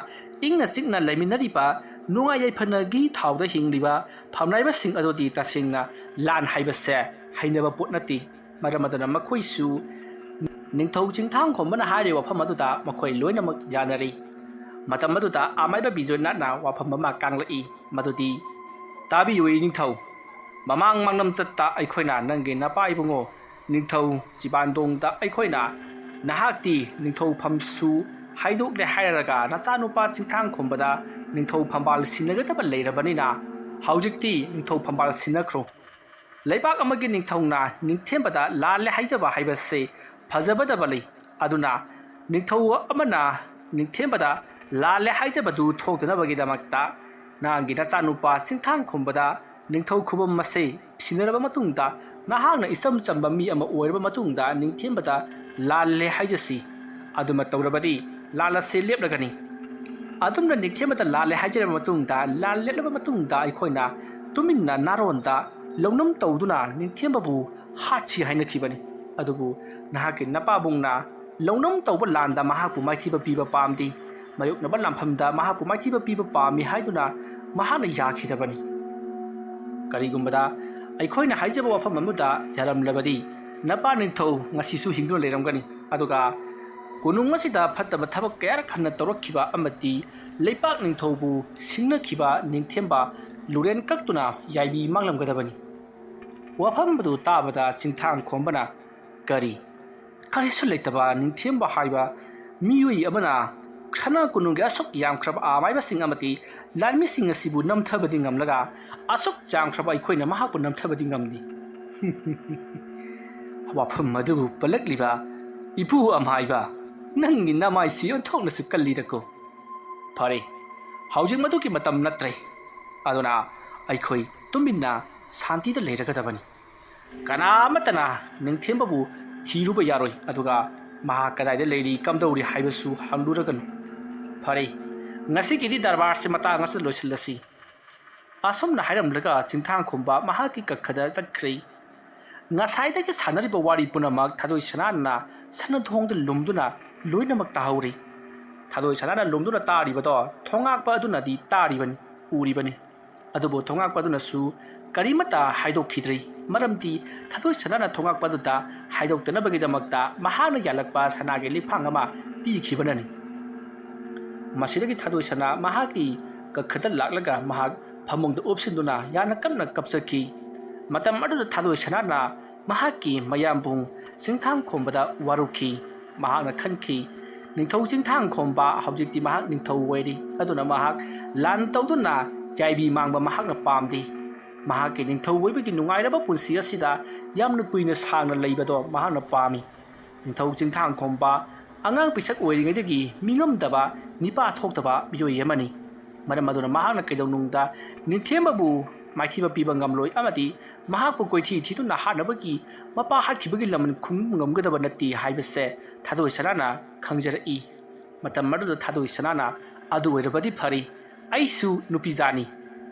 ꯏꯪꯅ ꯆꯤꯛꯅ ꯂꯩꯃꯤꯟꯅꯔꯤꯕ ꯅꯨꯡꯉꯥꯏ ꯌꯥꯏꯐꯅꯒꯤ ꯊꯥꯎꯗ ꯍꯤꯡꯂꯤꯕ ꯐꯝꯅꯥꯏꯕꯁꯤꯡ ꯑꯗꯨꯗꯤ ꯇꯁꯦꯡꯅ ꯂꯥꯟ ꯍꯥꯏꯕꯁꯦ ꯍꯩꯅꯕ ꯄꯣꯠ ꯅꯠꯇꯦ ꯃꯔꯝ ꯑꯗꯨꯅ ꯃꯈꯣꯏꯁꯨ ꯅꯤꯡꯊꯧ ꯆꯤꯡꯊꯥꯡ ꯈꯣꯝꯕꯅ ꯍꯥꯏꯔꯤꯕ ꯋꯥꯐꯝ ꯑꯗꯨꯗ ꯃꯈꯣꯏ ꯂꯣꯏꯅꯃꯛ ꯌꯥꯅꯔꯤ ꯃꯇꯝ ꯑꯗꯨꯗ ꯑꯃꯥꯏꯕ ꯕꯤꯖꯣꯏꯅꯥꯊꯅ ꯋꯥꯐꯝ ꯑꯃ ꯀꯥꯡꯂꯛꯏ ꯃꯗꯨꯗꯤ ꯇꯥꯕꯤꯌꯨ ꯅꯤꯡꯊꯧ ꯃꯃꯥꯡ ꯃꯥꯡꯂꯝ ꯆꯠꯇ ꯑꯩꯈꯣꯏꯅ ꯅꯪꯒꯤ ꯅꯄꯥ ꯏꯕꯨꯡꯉꯣ ꯅꯤꯡꯊꯧ ꯆꯤꯕꯥꯟꯗꯣꯡꯗ ꯑꯩꯈꯣꯏꯅ ꯅꯍꯥꯛꯇꯤ ꯅꯤꯡꯊꯧꯐꯝꯁꯨ ꯍꯥꯏꯗꯣꯛꯂꯦ ꯍꯥꯏꯔꯒ ꯅꯆꯥꯅꯨꯄꯥ ꯆꯤꯡꯊꯥꯡ ꯈꯣꯝꯕꯗ ꯅꯤꯡꯊꯧ ꯐꯝꯕꯥꯜ ꯁꯤꯟꯅꯒꯗꯕ ꯂꯩꯔꯕꯅꯤꯅ ꯍꯧꯖꯤꯛꯇꯤ ꯅꯤꯡꯊꯧ ꯐꯝꯕꯥꯜ ꯁꯤꯟꯅꯈ꯭ꯔꯣ ꯂꯩꯕꯥꯛ ꯑꯃꯒꯤ ꯅꯤꯡꯊꯧꯅ ꯅꯤꯡꯊꯦꯝꯕꯗ ꯂꯥꯜꯂꯦ ꯍꯥꯏꯖꯕ ꯍꯥꯏꯕꯁꯦ ꯐꯖꯕꯗꯕ ꯂꯩ ꯑꯗꯨꯅ ꯅꯤꯡꯊꯧ ꯑꯃꯅ ꯅꯤꯡꯊꯦꯝꯕꯗ ꯂꯥꯜꯂꯦ ꯍꯥꯏꯖꯕꯗꯨ ꯊꯣꯛꯇꯅꯕꯒꯤꯗꯃꯛꯇ ꯅꯪꯒꯤ ꯅꯆꯥꯅꯨꯄꯥ ꯆꯤꯡꯊꯥꯡ ꯈꯣꯝꯕꯗ ꯅꯤꯡꯊꯧ ꯈꯨꯕꯝ ꯑꯁꯤ ꯁꯤꯟꯅꯔꯕ ꯃꯇꯨꯡꯗ ꯅꯍꯥꯛꯅ ꯏꯆꯝ ꯆꯝꯕ ꯃꯤ ꯑꯃ ꯑꯣꯏꯔꯕ ꯃꯇꯨꯡꯗ ꯅꯤꯡꯊꯦꯝꯕꯗ ꯂꯥꯜꯂꯦ ꯍꯥꯏꯖꯁꯤ ꯑꯗꯨꯃ ꯇꯧꯔꯕꯗꯤ ꯂꯥꯜ ꯑꯁꯤ ꯂꯦꯞꯂꯒꯅꯤ ꯑꯗꯨꯝꯅ ꯅꯤꯡꯊꯦꯝꯕꯗ ꯂꯥꯜꯂꯦ ꯍꯥꯏꯖꯔꯕ ꯃꯇꯨꯡꯗ ꯂꯥꯜ ꯂꯦꯞꯂꯕ ꯃꯇꯨꯡꯗ ꯑꯩꯈꯣꯏꯅ ꯇꯨꯃꯤꯟꯅ ꯅꯥꯔꯣꯟꯗ ꯂꯧꯅꯝ ꯇꯧꯗꯨꯅ ꯅꯤꯡꯊꯦꯝꯕꯕꯨ ꯍꯥꯠꯁꯤ ꯍꯥꯏꯅꯈꯤꯕꯅꯤ ꯑꯗꯨꯕꯨ ꯅꯍꯥꯛꯀꯤ ꯅꯄꯥꯕꯨꯡꯅ ꯂꯧꯅꯝ ꯇꯧꯕ ꯂꯥꯟꯗ ꯃꯍꯥꯛꯄꯨ ꯃꯥꯏꯊꯤꯕ ꯄꯤꯕ ꯄꯥꯝꯗꯦ ꯃꯥꯌꯣꯛꯅꯕ ꯂꯥꯟꯐꯝꯗ ꯃꯍꯥꯛꯄꯨ ꯃꯥꯏꯊꯤꯕ ꯄꯤꯕ ꯄꯥꯝꯃꯤ ꯍꯥꯏꯗꯨꯅ ꯃꯍꯥꯛꯅ ꯌꯥꯈꯤꯗꯕꯅꯤ ꯀꯔꯤꯒꯨꯝꯕꯗ ꯑꯩꯈꯣꯏꯅ ꯍꯥꯏꯖꯕ ꯋꯥꯐꯝ ꯑꯃꯗ ꯌꯥꯔꯝꯂꯕꯗꯤ ꯅꯄꯥ ꯅꯤꯡꯊꯧ ꯉꯁꯤꯁꯨ ꯍꯤꯡꯗꯨꯅ ꯂꯩꯔꯝꯒꯅꯤ ꯑꯗꯨꯒ ꯀꯣꯅꯨꯡ ꯑꯁꯤꯗ ꯐꯠꯇꯕ ꯊꯕꯛ ꯀꯌꯥꯔꯛ ꯍꯟꯅ ꯇꯧꯔꯛꯈꯤꯕ ꯑꯃꯗꯤ ꯂꯩꯄꯥꯛ ꯅꯤꯡꯊꯧꯕꯨ ꯁꯤꯡꯅꯈꯤꯕ ꯅꯤꯡꯊꯦꯝꯕ ꯂꯨꯔꯦꯟ ꯀꯛꯇꯨꯅ ꯌꯥꯏꯕꯤ ꯃꯥꯡꯂꯝꯒꯗꯕꯅꯤ ꯋꯥꯐꯝ ꯑꯗꯨ ꯇꯥꯕꯗ ꯆꯤꯡꯊꯥꯡ ꯈꯣꯝꯕꯅ ꯀꯔꯤꯁꯨ ꯂꯩꯇꯕ ꯅꯤꯡꯊꯦꯝꯕ ꯍꯥꯏꯕ ꯃꯤꯑꯣꯏ ꯑꯃꯅ ꯁꯅꯥ ꯀꯣꯅꯨꯡꯒꯤ ꯑꯁꯨꯛ ꯌꯥꯝꯈ꯭ꯔꯕ ꯑꯃꯥꯏꯕꯁꯤꯡ ꯑꯃꯗꯤ ꯂꯥꯟꯃꯤꯁꯤꯡ ꯑꯁꯤꯕꯨ ꯅꯝꯊꯕꯗꯤ ꯉꯝꯂꯒ ꯑꯁꯨꯛ ꯌꯥꯝꯈ꯭ꯔꯕ ꯑꯩꯈꯣꯏꯅ ꯃꯍꯥꯛꯄꯨ ꯅꯝꯊꯕꯗꯤ ꯉꯝꯗꯦ ꯋꯥꯐꯝ ꯑꯗꯨꯕꯨ ꯄꯜꯂꯛꯂꯤꯕ ꯏꯄꯨ ꯑꯃꯥꯏꯕ ꯅꯪꯒꯤ ꯅꯃꯥꯏꯁꯤ ꯑꯣꯟꯊꯣꯛꯅꯁꯨ ꯀꯜꯂꯤꯗꯀꯣ ꯐꯔꯦ ꯍꯧꯖꯤꯛ ꯃꯗꯨꯒꯤ ꯃꯇꯝ ꯅꯠꯇ꯭ꯔꯦ ꯑꯗꯨꯅ ꯑꯩꯈꯣꯏ ꯇꯨꯃꯤꯟꯅ ꯁꯥꯟꯇꯤꯗ ꯂꯩꯔꯒꯗꯕꯅꯤ ꯀꯅꯥ ꯑꯃꯠꯇꯅ ꯅꯤꯡꯊꯦꯝꯕꯕꯨ ꯊꯤꯔꯨꯕ ꯌꯥꯔꯣꯏ ꯑꯗꯨꯒ ꯃꯍꯥꯛ ꯀꯗꯥꯏꯗ ꯂꯩꯔꯤ ꯀꯝꯗꯧꯔꯤ ꯍꯥꯏꯕꯁꯨ ꯍꯪꯂꯨꯔꯒꯅꯨ ꯐꯔꯦ ꯉꯁꯤꯒꯤꯗꯤ ꯗꯔꯕꯥꯔꯁꯤ ꯃꯇꯥꯡ ꯑꯁꯤꯗ ꯂꯣꯏꯁꯤꯜꯂꯁꯤ ꯑꯁꯨꯝꯅ ꯍꯥꯏꯔꯝꯂꯒ ꯆꯤꯡꯊꯥꯡꯈꯣꯝꯕ ꯃꯍꯥꯛꯀꯤ ꯀꯛꯈꯗ ꯆꯠꯈ꯭ꯔꯦ ꯉꯁꯥꯏꯗꯒꯤ ꯁꯥꯟꯅꯔꯤꯕ ꯋꯥꯔꯤ ꯄꯨꯝꯅꯃꯛ ꯊꯥꯗꯣꯏ ꯁꯅꯥꯅ ꯁꯅꯊꯣꯡꯗ ꯂꯨꯝꯗꯨꯅ ꯂꯣꯏꯅꯃꯛ ꯇꯥꯍꯧꯔꯤ ꯊꯥꯗꯣꯏ ꯁꯅꯥꯅ ꯂꯨꯝꯗꯨꯅ ꯇꯥꯔꯤꯕꯗꯣ ꯊꯣꯉꯥꯛꯄ ꯑꯗꯨꯅꯗꯤ ꯇꯥꯔꯤꯕꯅꯤ ꯎꯔꯤꯕꯅꯤ ꯑꯗꯨꯕꯨ ꯊꯣꯉꯥꯛꯄ ꯑꯗꯨꯅꯁꯨ ꯀꯔꯤꯃꯠꯇ ꯍꯥꯏꯗꯣꯛꯈꯤꯗ꯭ꯔꯤ ꯃꯔꯝꯗꯤ ꯊꯥꯗꯣꯏ ꯁꯅꯥꯅ ꯊꯣꯉꯥꯛꯄ ꯑꯗꯨꯗ ꯍꯥꯏꯗꯣꯛꯇꯅꯕꯒꯤꯗꯃꯛꯇ ꯃꯍꯥꯛꯅ ꯌꯥꯜꯂꯛꯄ ꯁꯅꯥꯒꯤ ꯂꯤꯐꯥꯡ ꯑꯃ ꯄꯤꯈꯤꯕꯅꯅꯤ ꯃꯁꯤꯗꯒꯤ ꯊꯥꯗꯣꯏ ꯁꯅꯥ ꯃꯍꯥꯛꯀꯤ ꯀꯛꯈꯗ ꯂꯥꯛꯂꯒ ꯃꯍꯥꯛ ꯐꯃꯨꯡꯗ ꯎꯞꯁꯤꯟꯗꯨꯅ ꯌꯥꯝꯅ ꯀꯟꯅ ꯀꯞꯆꯈꯤ ꯃꯇꯝ ꯑꯗꯨꯗ ꯊꯥꯗꯣꯏ ꯁꯅꯥꯅ ꯃꯍꯥꯛꯀꯤ ꯃꯌꯥꯝꯕꯨꯡ ꯆꯤꯡꯊꯥꯡꯈꯣꯝꯕꯗ ꯋꯥꯔꯨꯈꯤ ꯃꯍꯥꯛꯅ ꯈꯟꯈꯤ ꯅꯤꯡꯊꯧ ꯆꯤꯡꯊꯥꯡꯈꯣꯝꯕ ꯍꯧꯖꯤꯛꯇꯤ ꯃꯍꯥꯛ ꯅꯤꯡꯊꯧ ꯑꯣꯏꯔꯤ ꯑꯗꯨꯅ ꯃꯍꯥꯛ ꯂꯥꯟ ꯇꯧꯗꯨꯅ ꯌꯥꯏꯕꯤ ꯃꯥꯡꯕ ꯃꯍꯥꯛꯅ ꯄꯥꯝꯗꯦ ꯃꯍꯥꯛꯀꯤ ꯅꯤꯡꯊꯧ ꯑꯣꯏꯕꯒꯤ ꯅꯨꯡꯉꯥꯏꯔꯕ ꯄꯨꯟꯁꯤ ꯑꯁꯤꯗ ꯌꯥꯝꯅ ꯀꯨꯏꯅ ꯁꯥꯡꯅ ꯂꯩꯕꯗꯣ ꯃꯍꯥꯛꯅ ꯄꯥꯝꯃꯤ ꯅꯤꯡꯊꯧ ꯆꯤꯡꯊꯥꯡꯈꯣꯝꯕ ꯑꯉꯥꯡ ꯄꯤꯁꯛ ꯑꯣꯏꯔꯤꯉꯩꯗꯒꯤ ꯃꯤꯉꯝꯗꯕ ꯅꯤꯄꯥ ꯊꯣꯛꯇꯕ ꯃꯤꯑꯣꯏ ꯑꯃꯅꯤ ꯃꯔꯝ ꯑꯗꯨꯅ ꯃꯍꯥꯛꯅ ꯀꯩꯗꯧꯅꯨꯡꯗ ꯅꯤꯡꯊꯦꯝꯕꯕꯨ ꯃꯥꯏꯊꯤꯕ ꯄꯤꯕ ꯉꯝꯂꯣꯏ ꯑꯃꯗꯤ ꯃꯍꯥꯛꯄꯨ ꯀꯣꯏꯊꯤ ꯊꯤꯗꯨꯅ ꯍꯥꯠꯅꯕꯒꯤ ꯃꯄꯥ ꯍꯥꯠꯈꯤꯕꯒꯤ ꯂꯃꯟ ꯈꯨꯝꯕ ꯉꯝꯒꯗꯕ ꯅꯠꯇꯦ ꯍꯥꯏꯕꯁꯦ ꯊꯥꯗꯣꯏ ꯁꯅꯥꯅ ꯈꯪꯖꯔꯛꯏ ꯃꯇꯝ ꯑꯗꯨꯗ ꯊꯥꯗꯣꯏ ꯁꯅꯥꯅ ꯑꯗꯨ ꯑꯣꯏꯔꯕꯗꯤ ꯐꯔꯤ ꯑꯩꯁꯨ ꯅꯨꯄꯤꯖꯥꯅꯤ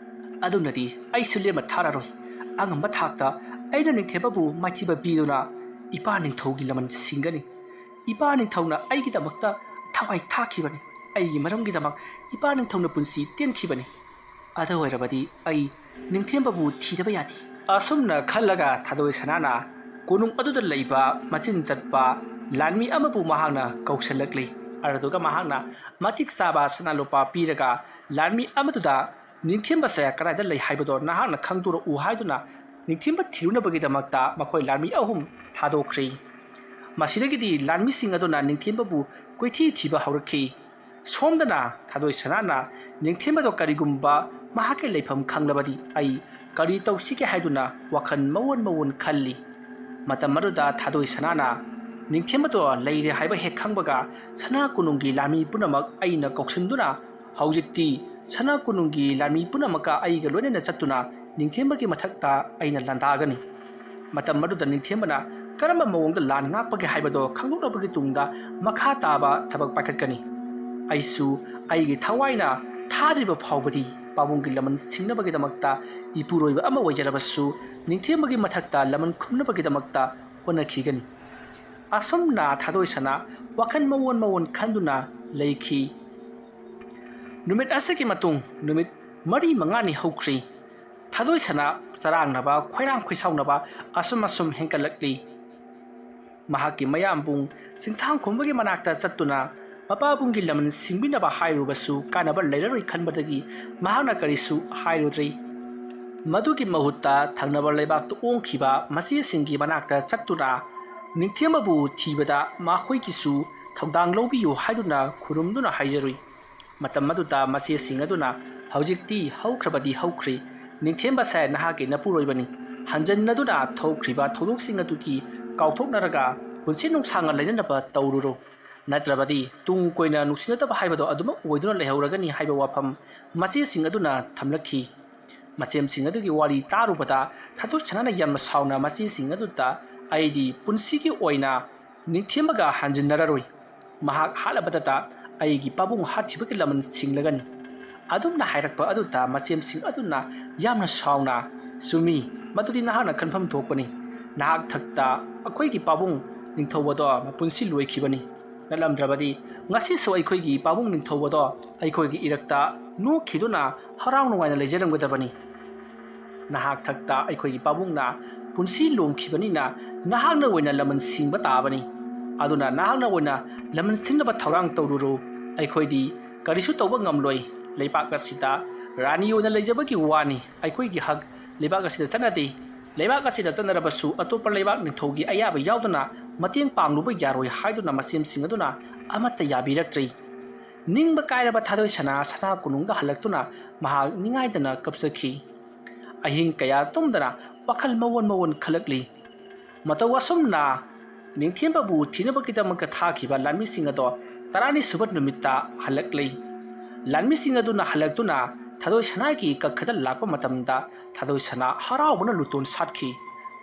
ꯑꯗꯨꯅꯗꯤ ꯑꯩꯁꯨ ꯂꯦꯝꯅ ꯊꯥꯔꯔꯣꯏ ꯑꯉꯝꯕ ꯊꯥꯛꯇ ꯑꯩꯅ ꯅꯤꯡꯊꯦꯝꯕꯕꯨ ꯃꯥꯏꯊꯤꯕ ꯄꯤꯗꯨꯅ ꯏꯄꯥ ꯅꯤꯡꯊꯧꯒꯤ ꯂꯃꯟ ꯁꯤꯡꯒꯅꯤ ꯏꯄꯥ ꯅꯤꯡꯊꯧꯅ ꯑꯩꯒꯤꯗꯃꯛꯇ ꯊꯋꯥꯏ ꯊꯥꯈꯤꯕꯅꯤ ꯑꯩꯒꯤ ꯃꯔꯝꯒꯤꯗꯃꯛ ꯏꯄꯥ ꯅꯤꯡꯊꯧꯅ ꯄꯨꯟꯁꯤ ꯇꯦꯟꯈꯤꯕꯅꯤ ꯑꯗꯨ ꯑꯣꯏꯔꯕꯗꯤ ꯑꯩ ꯅꯤꯡꯊꯦꯝꯕꯕꯨ ꯊꯤꯗꯕ ꯌꯥꯗꯦ ꯑꯁꯨꯝꯅ ꯈꯜꯂꯒ ꯊꯥꯗꯣꯏ ꯁꯅꯥꯅ ꯀꯣꯅꯨꯡ ꯑꯗꯨꯗ ꯂꯩꯕ ꯃꯆꯤꯟ ꯆꯠꯄ ꯂꯥꯟꯃꯤ ꯑꯃꯕꯨ ꯃꯍꯥꯛꯅ ꯀꯧꯁꯤꯜꯂꯛꯂꯤ ꯑꯗꯨꯒ ꯃꯍꯥꯛꯅ ꯃꯇꯤꯛ ꯆꯥꯕ ꯁꯅꯥ ꯂꯨꯄꯥ ꯄꯤꯔꯒ ꯂꯥꯟꯃꯤ ꯑꯃꯗꯨꯗ ꯅꯤꯡꯊꯦꯝꯕꯁꯦ ꯀꯗꯥꯏꯗ ꯂꯩ ꯍꯥꯏꯕꯗꯣ ꯅꯍꯥꯛꯅ ꯈꯪꯗꯣꯔꯛꯎ ꯍꯥꯏꯗꯨꯅ ꯅꯤꯡꯊꯦꯝꯕ ꯊꯤꯔꯨꯅꯕꯒꯤꯗꯃꯛꯇ ꯃꯈꯣꯏ ꯂꯥꯟꯃꯤ ꯑꯍꯨꯝ ꯊꯥꯗꯣꯛꯈ꯭ꯔꯤ ꯃꯁꯤꯗꯒꯤꯗꯤ ꯂꯥꯟꯃꯤꯁꯤꯡ ꯑꯗꯨꯅ ꯅꯤꯡꯊꯦꯝꯕꯕꯨ ꯀꯣꯏꯊꯤ ꯊꯤꯕ ꯍꯧꯔꯛꯈꯤ ꯁꯣꯝꯗꯅ ꯊꯥꯗꯣꯏ ꯁꯅꯥꯅ ꯅꯤꯡꯊꯦꯝꯕꯗꯣ ꯀꯔꯤꯒꯨꯝꯕ ꯃꯍꯥꯛꯀꯤ ꯂꯩꯐꯝ ꯈꯪꯂꯕꯗꯤ ꯑꯩ ꯀꯔꯤ ꯇꯧꯁꯤꯒꯦ ꯍꯥꯏꯗꯨꯅ ꯋꯥꯈꯜ ꯃꯋꯣꯟ ꯈꯜꯂꯤ ꯃꯇꯝ ꯑꯗꯨꯗ ꯊꯥꯗꯣꯏ ꯁꯅꯥꯅ ꯅꯤꯡꯊꯦꯝꯕꯗꯣ ꯂꯩꯔꯦ ꯍꯥꯏꯕ ꯍꯦꯛ ꯈꯪꯕꯒ ꯁꯅꯥ ꯀꯣꯅꯨꯡꯒꯤ ꯂꯥꯟꯃꯤ ꯄꯨꯝꯅꯃꯛ ꯑꯩꯅ ꯀꯧꯁꯤꯟꯗꯨꯅ ꯍꯧꯖꯤꯛꯇꯤ ꯁꯅꯥ ꯀꯣꯅꯨꯡꯒꯤ ꯂꯥꯟꯃꯤ ꯄꯨꯝꯅꯃꯛꯀ ꯑꯩꯒ ꯂꯣꯏꯅꯅ ꯆꯠꯇꯨꯅ ꯅꯤꯡꯊꯦꯝꯕꯒꯤ ꯃꯊꯛꯇ ꯑꯩꯅ ꯂꯥꯟꯗꯥꯒꯅꯤ ꯃꯇꯝ ꯑꯗꯨꯗ ꯅꯤꯡꯊꯦꯝꯕꯅ ꯀꯔꯝꯕ ꯃꯑꯣꯡꯗ ꯂꯥꯟ ꯉꯥꯛꯄꯒꯦ ꯍꯥꯏꯕꯗꯣ ꯈꯪꯗꯣꯛꯂꯕꯒꯤ ꯇꯨꯡꯗ ꯃꯈꯥ ꯇꯥꯕ ꯊꯕꯛ ꯄꯥꯏꯈꯠꯀꯅꯤ ꯑꯩꯁꯨ ꯑꯩꯒꯤ ꯊꯋꯥꯏꯅ ꯊꯥꯗ꯭ꯔꯤꯕ ꯐꯥꯎꯕꯗꯤ ꯄꯥꯕꯨꯡꯒꯤ ꯂꯃꯟ ꯁꯤꯡꯅꯕꯒꯤꯗꯃꯛꯇ ꯏꯄꯨꯔꯣꯏꯕ ꯑꯃ ꯑꯣꯏꯖꯔꯕꯁꯨ ꯅꯤꯡꯊꯦꯝꯕꯒꯤ ꯃꯊꯛꯇ ꯂꯃꯟ ꯈꯨꯝꯅꯕꯒꯤꯗꯃꯛꯇ ꯍꯣꯠꯅꯈꯤꯒꯅꯤ ꯑꯁꯨꯝꯅ ꯊꯥꯗꯣꯏ ꯁꯅꯥ ꯋꯥꯈꯜ ꯃꯋꯣꯟ ꯈꯟꯗꯨꯅ ꯂꯩꯈꯤ ꯅꯨꯃꯤꯠ ꯑꯁꯤꯒꯤ ꯃꯇꯨꯡ ꯅꯨꯃꯤꯠ 4-5ꯅꯤ ꯍꯧꯈ꯭ꯔꯤ ꯊꯥꯗꯣꯏ ꯁꯅꯥ ꯆꯔꯥꯡꯅꯕ ꯈꯣꯏꯔꯥꯡ ꯈꯣꯏꯁꯥꯎꯅꯕ ꯑꯁꯨꯝ ꯍꯦꯟꯒꯠꯂꯛꯂꯤ ꯃꯍꯥꯛꯀꯤ ꯃꯌꯥꯝꯕꯨꯡ ꯆꯤꯡꯊꯥꯡꯈꯣꯝꯕꯒꯤ ꯃꯅꯥꯛꯇ ꯆꯠꯇꯨꯅ ꯃꯄꯥꯕꯨꯡꯒꯤ ꯂꯃꯟ ꯁꯤꯡꯕꯤꯅꯕ ꯍꯥꯏꯔꯨꯕꯁꯨ ꯀꯥꯟꯅꯕ ꯂꯩꯔꯔꯣꯏ ꯈꯟꯕꯗꯒꯤ ꯃꯍꯥꯛꯅ ꯀꯔꯤꯁꯨ ꯍꯥꯏꯔꯨꯗ꯭ꯔꯤ ꯃꯗꯨꯒꯤ ꯃꯍꯨꯠꯇ ꯊꯪꯅꯕ ꯂꯩꯕꯥꯛꯇ ꯑꯣꯡꯈꯤꯕ ꯃꯆꯦꯁꯤꯡꯒꯤ ꯃꯅꯥꯛꯇ ꯆꯠꯇꯨꯅ ꯅꯤꯡꯊꯦꯝꯕꯕꯨ ꯊꯤꯕꯗ ꯃꯈꯣꯏꯒꯤꯁꯨ ꯊꯧꯗꯥꯡ ꯂꯧꯕꯤꯌꯨ ꯍꯥꯏꯗꯨꯅ ꯈꯨꯔꯨꯝꯗꯨꯅ ꯍꯥꯏꯖꯔꯨꯏ ꯃꯇꯝ ꯑꯗꯨꯗ ꯃꯆꯦꯁꯤꯡ ꯑꯗꯨꯅ ꯍꯧꯖꯤꯛꯇꯤ ꯍꯧꯈ꯭ꯔꯕꯗꯤ ꯍꯧꯈ꯭ꯔꯤ ꯅꯤꯡꯊꯦꯝꯕꯁꯦ ꯅꯍꯥꯛꯀꯤ ꯅꯄꯨꯔꯣꯏꯕꯅꯤ ꯍꯟꯖꯟꯅꯗꯨꯅ ꯊꯣꯛꯈ꯭ꯔꯤꯕ ꯊꯧꯗꯣꯛꯁꯤꯡ ꯑꯗꯨꯒꯤ ꯀꯥꯎꯊꯣꯛꯅꯔꯒ ꯄꯨꯟꯁꯤ ꯅꯨꯡꯁꯥꯡꯅ ꯂꯩꯅꯅꯕ ꯇꯧꯔꯨꯔꯣ ꯅꯠꯇ꯭ꯔꯕꯗꯤ ꯇꯨꯡ ꯀꯣꯏꯅ ꯅꯨꯡꯁꯤꯅꯗꯕ ꯍꯥꯏꯕꯗꯣ ꯑꯗꯨꯃꯛ ꯑꯣꯏꯗꯨꯅ ꯂꯩꯍꯧꯔꯒꯅꯤ ꯍꯥꯏꯕ ꯋꯥꯐꯝ ꯃꯆꯦꯁꯤꯡ ꯑꯗꯨꯅ ꯊꯝꯂꯛꯈꯤ ꯃꯆꯦꯝꯁꯤꯡ ꯑꯗꯨꯒꯤ ꯋꯥꯔꯤ ꯇꯥꯔꯨꯕꯗ ꯊꯥꯗꯣꯏ ꯁꯅꯥꯅ ꯌꯥꯝꯅ ꯁꯥꯎꯅ ꯃꯆꯦꯁꯤꯡ ꯑꯗꯨꯗ ꯑꯩꯗꯤ ꯄꯨꯟꯁꯤꯒꯤ ꯑꯣꯏꯅ ꯅꯤꯡꯊꯦꯝꯕꯒ ꯍꯟꯖꯤꯟꯅꯔꯔꯣꯏ ꯃꯍꯥꯛ ꯍꯥꯠꯂꯕꯗꯇ ꯑꯩꯒꯤ ꯄꯥꯕꯨꯡ ꯍꯥꯠꯈꯤꯕꯒꯤ ꯂꯃꯟ ꯁꯤꯡꯂꯒꯅꯤ ꯑꯗꯨꯝꯅ ꯍꯥꯏꯔꯛꯄ ꯑꯗꯨꯗ ꯃꯆꯦꯝꯁꯤꯡ ꯑꯗꯨꯅ ꯌꯥꯝꯅ ꯁꯥꯎꯅ ꯆꯨꯝꯃꯤ ꯃꯗꯨꯗꯤ ꯅꯍꯥꯛꯅ ꯈꯟꯐꯝ ꯊꯣꯛꯄꯅꯤ ꯅꯍꯥꯛ ꯊꯛꯇ ꯑꯩꯈꯣꯏꯒꯤ ꯄꯥꯕꯨꯡ ꯅꯤꯡꯊꯧꯕꯗꯣ ꯃꯄꯨꯟꯁꯤ ꯂꯣꯏꯈꯤꯕꯅꯤ ꯅꯠꯂꯝꯗ꯭ꯔꯕꯗꯤ ꯉꯁꯤꯁꯨ ꯑꯩꯈꯣꯏꯒꯤ ꯄꯥꯕꯨꯡ ꯅꯤꯡꯊꯧꯕꯗꯣ ꯑꯩꯈꯣꯏꯒꯤ ꯏꯔꯛꯇ ꯅꯣꯛꯈꯤꯗꯨꯅ ꯍꯔꯥꯎ ꯅꯨꯡꯉꯥꯏꯅ ꯂꯩꯖꯔꯝꯒꯗꯕꯅꯤ ꯅꯍꯥꯛ ꯊꯛꯇ ꯑꯩꯈꯣꯏꯒꯤ ꯄꯥꯕꯨꯡꯅ ꯄꯨꯟꯁꯤ ꯂꯣꯝꯈꯤꯕꯅꯤꯅ ꯅꯍꯥꯛꯅ ꯑꯣꯏꯅ ꯂꯃꯟ ꯁꯤꯡꯕ ꯇꯥꯕꯅꯤ ꯑꯗꯨꯅ ꯅꯍꯥꯛꯅ ꯑꯣꯏꯅ ꯂꯃꯟ ꯁꯤꯡꯅꯕ ꯊꯧꯔꯥꯡ ꯇꯧꯔꯨꯔꯣ ꯑꯩꯈꯣꯏꯗꯤ ꯀꯔꯤꯁꯨ ꯇꯧꯕ ꯉꯝꯂꯣꯏ ꯂꯩꯕꯥꯛ ꯑꯁꯤꯗ ꯔꯥꯅꯤ ꯑꯣꯏꯅ ꯂꯩꯖꯕꯒꯤ ꯋꯥꯅꯤ ꯑꯩꯈꯣꯏꯒꯤ ꯍꯛ ꯂꯩꯕꯥꯛ ꯑꯁꯤꯗ ꯆꯠꯅꯗꯦ ꯂꯩꯕꯥꯛ ꯑꯁꯤꯗ ꯆꯠꯅꯔꯕꯁꯨ ꯑꯇꯣꯞꯄ ꯂꯩꯕꯥꯛ ꯅꯤꯡꯊꯧꯒꯤ ꯑꯌꯥꯕ ꯌꯥꯎꯗꯅ ꯃꯇꯦꯡ ꯄꯥꯡꯂꯨꯕ ꯌꯥꯔꯣꯏ ꯍꯥꯏꯗꯨꯅ ꯃꯆꯦꯝꯁꯤꯡ ꯑꯗꯨꯅ ꯑꯃꯠꯇ ꯌꯥꯕꯤꯔꯛꯇ꯭ꯔꯤ ꯅꯤꯡꯕ ꯀꯥꯏꯔꯕ ꯊꯥꯗꯣꯏ ꯁꯅꯥ ꯁꯅꯥ ꯀꯣꯅꯨꯡꯗ ꯍꯜꯂꯛꯇꯨꯅ ꯃꯍꯥꯛ ꯅꯤꯡꯉꯥꯏꯗꯅ ꯀꯞꯆꯈꯤ ꯑꯍꯤꯡ ꯀꯌꯥ ꯇꯨꯝꯗꯅ ꯋꯥꯈꯜ ꯃꯋꯣꯟ ꯈꯜꯂꯛꯂꯤ ꯃꯇꯧ ꯑꯁꯨꯝꯅ ꯅꯤꯡꯊꯦꯝꯕꯕꯨ ꯊꯤꯅꯕꯒꯤꯗꯃꯛꯇ ꯊꯥꯈꯤꯕ ꯂꯥꯟꯃꯤꯁꯤꯡ ꯑꯗꯣ 10ꯅꯤ ꯁꯨꯕ ꯅꯨꯃꯤꯠꯇ ꯍꯜꯂꯛꯂꯤ ꯂꯥꯟꯃꯤꯁꯤꯡ ꯑꯗꯨꯅ ꯍꯜꯂꯛꯇꯨꯅ ꯊꯥꯗꯣꯏ ꯁꯅꯥꯒꯤ ꯀꯛꯈꯗ ꯂꯥꯛꯄ ꯃꯇꯝꯗ ꯊꯥꯗꯣꯏ ꯁꯅꯥ ꯍꯔꯥꯎꯕꯅ ꯂꯨꯇꯣꯟ ꯁꯥꯠꯈꯤ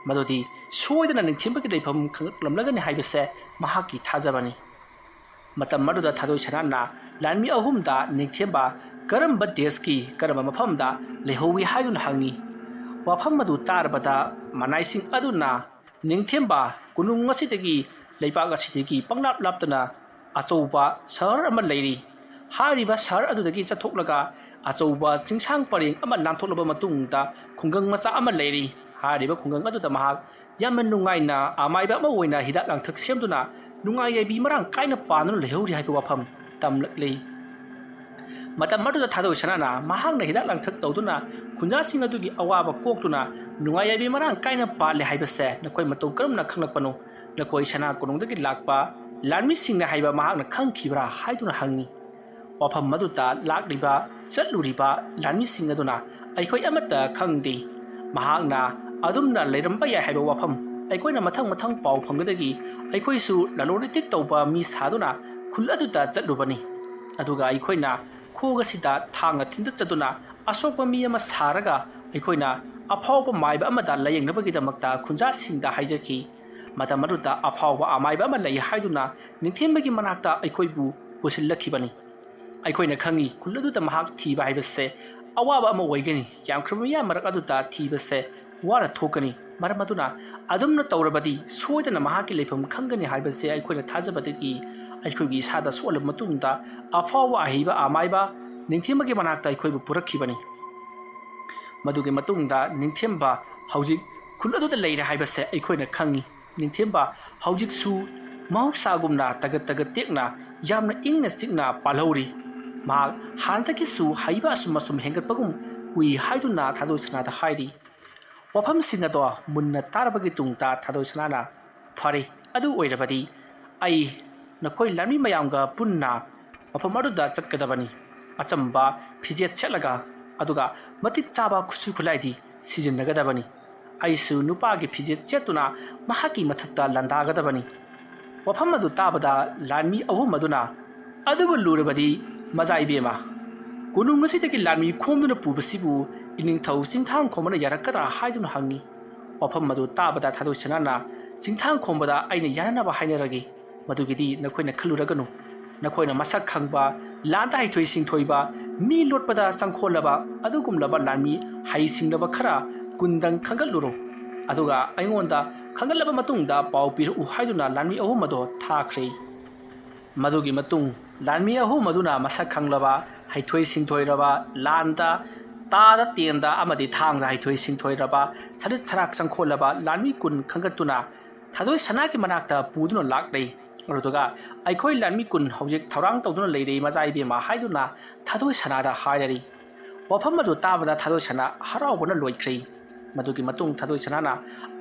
ꯃꯗꯨꯗꯤ ꯁꯣꯏꯗꯅ ꯅꯤꯡꯊꯦꯝꯕꯒꯤ ꯂꯩꯐꯝ ꯈꯪꯂꯛꯂꯝꯂꯒꯅꯤ ꯍꯥꯏꯕꯁꯦ ꯃꯍꯥꯛꯀꯤ ꯊꯥꯖꯕꯅꯤ ꯃꯇꯝ ꯑꯗꯨꯗ ꯊꯥꯗꯣꯏ ꯁꯅꯥꯅ ꯂꯥꯟꯃꯤ ꯑꯍꯨꯝꯗ ꯅꯤꯡꯊꯦꯝꯕ ꯀꯔꯝꯕ ꯗꯦꯁꯀꯤ ꯀꯔꯝꯕ ꯃꯐꯝꯗ ꯂꯩꯍꯧꯏ ꯍꯥꯏꯗꯨꯅ ꯍꯪꯉꯤ ꯋꯥꯐꯝ ꯑꯗꯨ ꯇꯥꯔꯕꯗ ꯃꯅꯥꯏꯁꯤꯡ ꯑꯗꯨꯅ ꯅꯤꯡꯊꯦꯝꯕ ꯀꯣꯅꯨꯡ ꯑꯁꯤꯗꯒꯤ ꯂꯩꯕꯥꯛ ꯑꯁꯤꯗꯒꯤ ꯄꯪꯂꯥꯞ ꯂꯥꯞꯇꯅ ꯑꯆꯧꯕ ꯁꯍꯔ ꯑꯃ ꯂꯩꯔꯤ ꯍꯥꯏꯔꯤꯕ ꯁꯍꯔ ꯑꯗꯨꯗꯒꯤ ꯆꯠꯊꯣꯛꯂꯒ ꯑꯆꯧꯕ ꯆꯤꯡꯁꯥꯡ ꯄꯔꯦꯡ ꯑꯃ ꯂꯥꯟꯊꯣꯛꯂꯕ ꯃꯇꯨꯡꯗ ꯈꯨꯡꯒꯪ ꯃꯆꯥ ꯑꯃ ꯂꯩꯔꯤ ꯍꯥꯏꯔꯤꯕ ꯈꯨꯡꯒꯪ ꯑꯗꯨꯗ ꯃꯍꯥꯛ ꯌꯥꯝꯅ ꯅꯨꯡꯉꯥꯏꯅ ꯑꯃꯥꯏꯕ ꯑꯃ ꯑꯣꯏꯅ ꯍꯤꯗꯥꯛ ꯂꯥꯡꯊꯛ ꯁꯦꯝꯗꯨꯅ ꯅꯨꯡꯉꯥꯏ ꯌꯥꯏꯕꯤ ꯃꯔꯥꯡ ꯀꯥꯏꯅ ꯄꯥꯟꯗꯨꯅ ꯂꯩꯍꯧꯔꯤ ꯍꯥꯏꯕ ꯋꯥꯐꯝ ꯇꯝꯂꯛꯂꯤ ꯃꯇꯝ ꯑꯗꯨꯗ ꯊꯥꯗꯣꯏ ꯁꯅꯥꯅ ꯃꯍꯥꯛꯅ ꯍꯤꯗꯥꯛ ꯂꯥꯡꯊꯛ ꯇꯧꯗꯨꯅ ꯈꯨꯟꯖꯥꯁꯤꯡ ꯑꯗꯨꯒꯤ ꯑꯋꯥꯕ ꯀꯣꯛꯇꯨꯅ ꯅꯨꯡꯉꯥꯏ ꯌꯥꯏꯕꯤ ꯃꯔꯥꯡ ꯀꯥꯏꯅ ꯄꯥꯜꯂꯦ ꯍꯥꯏꯕꯁꯦ ꯅꯈꯣꯏ ꯃꯇꯧ ꯀꯔꯝꯅ ꯈꯪꯂꯛꯄꯅꯣ ꯅꯈꯣꯏ ꯁꯅꯥ ꯀꯣꯅꯨꯡꯗꯒꯤ ꯂꯥꯛꯄ ꯂꯥꯟꯃꯤꯁꯤꯡꯅ ꯍꯥꯏꯕ ꯃꯍꯥꯛꯅ ꯈꯪꯈꯤꯕ꯭ꯔꯥ ꯍꯥꯏꯗꯨꯅ ꯍꯪꯉꯤ ꯋꯥꯐꯝ ꯑꯗꯨꯗ ꯂꯥꯛꯂꯤꯕ ꯆꯠꯂꯨꯔꯤꯕ ꯂꯥꯟꯃꯤꯁꯤꯡ ꯑꯗꯨꯅ ꯑꯩꯈꯣꯏ ꯑꯃꯠꯇ ꯈꯪꯗꯦ ꯃꯍꯥꯛꯅ ꯑꯗꯨꯝꯅ ꯂꯩꯔꯝꯕ ꯌꯥꯏ ꯍꯥꯏꯕ ꯋꯥꯐꯝ ꯑꯩꯈꯣꯏꯅ ꯃꯊꯪ ꯄꯥꯎ ꯐꯪꯒꯗꯒꯤ ꯑꯩꯈꯣꯏꯁꯨ ꯂꯂꯣꯟ ꯏꯇꯤꯛ ꯇꯧꯕ ꯃꯤ ꯁꯥꯗꯨꯅ ꯈꯨꯜ ꯑꯗꯨꯗ ꯆꯠꯂꯨꯕꯅꯤ ꯑꯗꯨꯒ ꯑꯩꯈꯣꯏꯅ ꯈꯣꯡ ꯑꯁꯤꯗ ꯊꯥꯡꯅ ꯊꯤꯟꯗꯠꯆꯗꯨꯅ ꯑꯁꯣꯛꯄ ꯃꯤ ꯑꯃ ꯁꯥꯔꯒ ꯑꯩꯈꯣꯏꯅ ꯑꯐꯥꯎꯕ ꯃꯥꯏꯕ ꯑꯃꯗ ꯂꯥꯌꯦꯡꯅꯕꯒꯤꯗꯃꯛꯇ ꯈꯨꯟꯖꯥꯁꯤꯡꯗ ꯍꯥꯏꯖꯈꯤ ꯃꯇꯝ ꯑꯗꯨꯗ ꯑꯐꯥꯎꯕ ꯑꯃꯥꯏꯕ ꯑꯃ ꯂꯩ ꯍꯥꯏꯗꯨꯅ ꯅꯤꯡꯊꯦꯝꯕꯒꯤ ꯃꯅꯥꯛꯇ ꯑꯩꯈꯣꯏꯕꯨ ꯄꯨꯁꯤꯜꯂꯛꯈꯤꯕꯅꯤ ꯑꯩꯈꯣꯏꯅ ꯈꯪꯉꯤ ꯈꯨꯜ ꯑꯗꯨꯗ ꯃꯍꯥꯛ ꯊꯤꯕ ꯍꯥꯏꯕꯁꯦ ꯑꯋꯥꯕ ꯑꯃ ꯑꯣꯏꯒꯅꯤ ꯌꯥꯝꯈ꯭ꯔꯕ ꯃꯤꯌꯥꯝ ꯃꯔꯛ ꯑꯗꯨꯗ ꯊꯤꯕꯁꯦ ꯋꯥꯅ ꯊꯣꯛꯀꯅꯤ ꯃꯔꯝ ꯑꯗꯨꯅ ꯑꯗꯨꯝꯅ ꯇꯧꯔꯕꯗꯤ ꯁꯣꯏꯗꯅ ꯃꯍꯥꯛꯀꯤ ꯂꯩꯐꯝ ꯈꯪꯒꯅꯤ ꯍꯥꯏꯕꯁꯦ ꯑꯩꯈꯣꯏꯅ ꯊꯥꯖꯕꯗꯒꯤ ꯑꯩꯈꯣꯏꯒꯤ ꯏꯁꯥꯗ ꯁꯣꯛꯂꯕ ꯃꯇꯨꯡꯗ ꯑꯐꯥꯎꯕ ꯑꯍꯩꯕ ꯑꯃꯥꯏꯕ ꯅꯤꯡꯊꯦꯝꯕꯒꯤ ꯃꯅꯥꯛꯇ ꯑꯩꯈꯣꯏꯕꯨ ꯄꯨꯔꯛꯈꯤꯕꯅꯤ ꯃꯗꯨꯒꯤ ꯃꯇꯨꯡꯗ ꯅꯤꯡꯊꯦꯝꯕ ꯍꯧꯖꯤꯛ ꯈꯨꯜ ꯑꯗꯨꯗ ꯂꯩꯔꯦ ꯍꯥꯏꯕꯁꯦ ꯑꯩꯈꯣꯏꯅ ꯈꯪꯉꯤ ꯅꯤꯡꯊꯦꯝꯕ ꯍꯧꯖꯤꯛꯁꯨ ꯃꯍꯧꯁꯥꯒꯨꯝꯅ ꯇꯒꯠ ꯇꯦꯛꯅ ꯌꯥꯝꯅ ꯏꯪꯅ ꯆꯤꯛꯅ ꯄꯥꯜꯍꯧꯔꯤ ꯃꯍꯥꯛ ꯍꯥꯟꯅꯗꯒꯤꯁꯨ ꯍꯩꯕ ꯑꯁꯨꯝ ꯍꯦꯟꯒꯠꯄꯒꯨꯝ ꯎꯏ ꯍꯥꯏꯗꯨꯅ ꯊꯥꯗꯣꯏ ꯁꯅꯥꯗ ꯍꯥꯏꯔꯤ ꯋꯥꯐꯝꯁꯤꯡ ꯑꯗꯣ ꯃꯨꯟꯅ ꯇꯥꯔꯕꯒꯤ ꯇꯨꯡꯗ ꯊꯥꯗꯣꯏ ꯁꯅꯥꯅ ꯐꯔꯦ ꯑꯗꯨ ꯑꯣꯏꯔꯕꯗꯤ ꯑꯩ ꯅꯈꯣꯏ ꯂꯥꯟꯃꯤ ꯃꯌꯥꯝꯒ ꯄꯨꯟꯅ ꯃꯐꯝ ꯑꯗꯨꯗ ꯆꯠꯀꯗꯕꯅꯤ ꯑꯆꯝꯕ ꯐꯤꯖꯦꯠ ꯁꯦꯠꯂꯒ ꯑꯗꯨꯒ ꯃꯇꯤꯛ ꯆꯥꯕ ꯈꯨꯠꯁꯨ ꯈꯨꯠꯂꯥꯏꯗꯤ ꯁꯤꯖꯤꯟꯅꯒꯗꯕꯅꯤ ꯑꯩꯁꯨ ꯅꯨꯄꯥꯒꯤ ꯐꯤꯖꯦꯠ ꯁꯦꯠꯇꯨꯅ ꯃꯍꯥꯛꯀꯤ ꯃꯊꯛꯇ ꯂꯥꯟꯗꯥꯒꯗꯕꯅꯤ ꯋꯥꯐꯝ ꯑꯗꯨ ꯇꯥꯕꯗ ꯂꯥꯟꯃꯤ ꯑꯍꯨꯝ ꯑꯗꯨꯅ ꯑꯗꯨꯕꯨ ꯂꯨꯔꯕꯗꯤ ꯃꯖꯥꯏꯕꯦꯝꯃ ꯀꯣꯅꯨꯡ ꯑꯁꯤꯗꯒꯤ ꯂꯥꯟꯃꯤ ꯈꯣꯝꯗꯨꯅ ꯄꯨꯕꯁꯤꯕꯨ ꯏꯅꯤꯡꯊꯧ ꯆꯤꯡꯊꯥꯡ ꯈꯣꯝꯕꯅ ꯌꯥꯔꯛꯀꯗ꯭ꯔꯥ ꯍꯥꯏꯗꯨꯅ ꯍꯪꯉꯤ ꯋꯥꯐꯝ ꯑꯗꯨ ꯇꯥꯕꯗ ꯊꯥꯗꯣꯏ ꯁꯅꯥꯅ ꯆꯤꯡꯊꯥꯡ ꯈꯣꯝꯕꯗ ꯑꯩꯅ ꯌꯥꯅꯅꯕ ꯍꯥꯏꯅꯔꯒꯦ ꯃꯗꯨꯒꯤꯗꯤ नखोइना खलुरगनु नखोइना मसक खंगबा लांदा हाइथोइ सिंथोइबा मी लोटपदा संखोलबा अदुगुमलबा लानमी हाइ सिंगलबा खरा कुंदंग खंगलुरो अदुगा अइंगोंदा खंगलबा मतुंगदा पाउ पिरु हाइदुना लानमी अहुम अदो थाख्रे मदुगी मतुंग लानमी अहुम अदुना मसक खंगलबा हाइथोइ सिंथोइरबा लांदा तादा तेंदा अमदि थांगदा हाइथोइ सिंथोइरबा सरित सराक संखोलबा लानमी कुन खंगतुना थादोइ सनाकी मनाक्ता पुदुना लाक्लै अरुदुगा अइखोइ लानमी कुन हौजिक थौरांग तौदुना लैरे मजाइबेमा हाइदुना थादोइ सनादा हाइररि वफम अदु ताबदा थादोइ सना हराउबना लोइख्रै मदुगी मतुंग थादोइ सनाना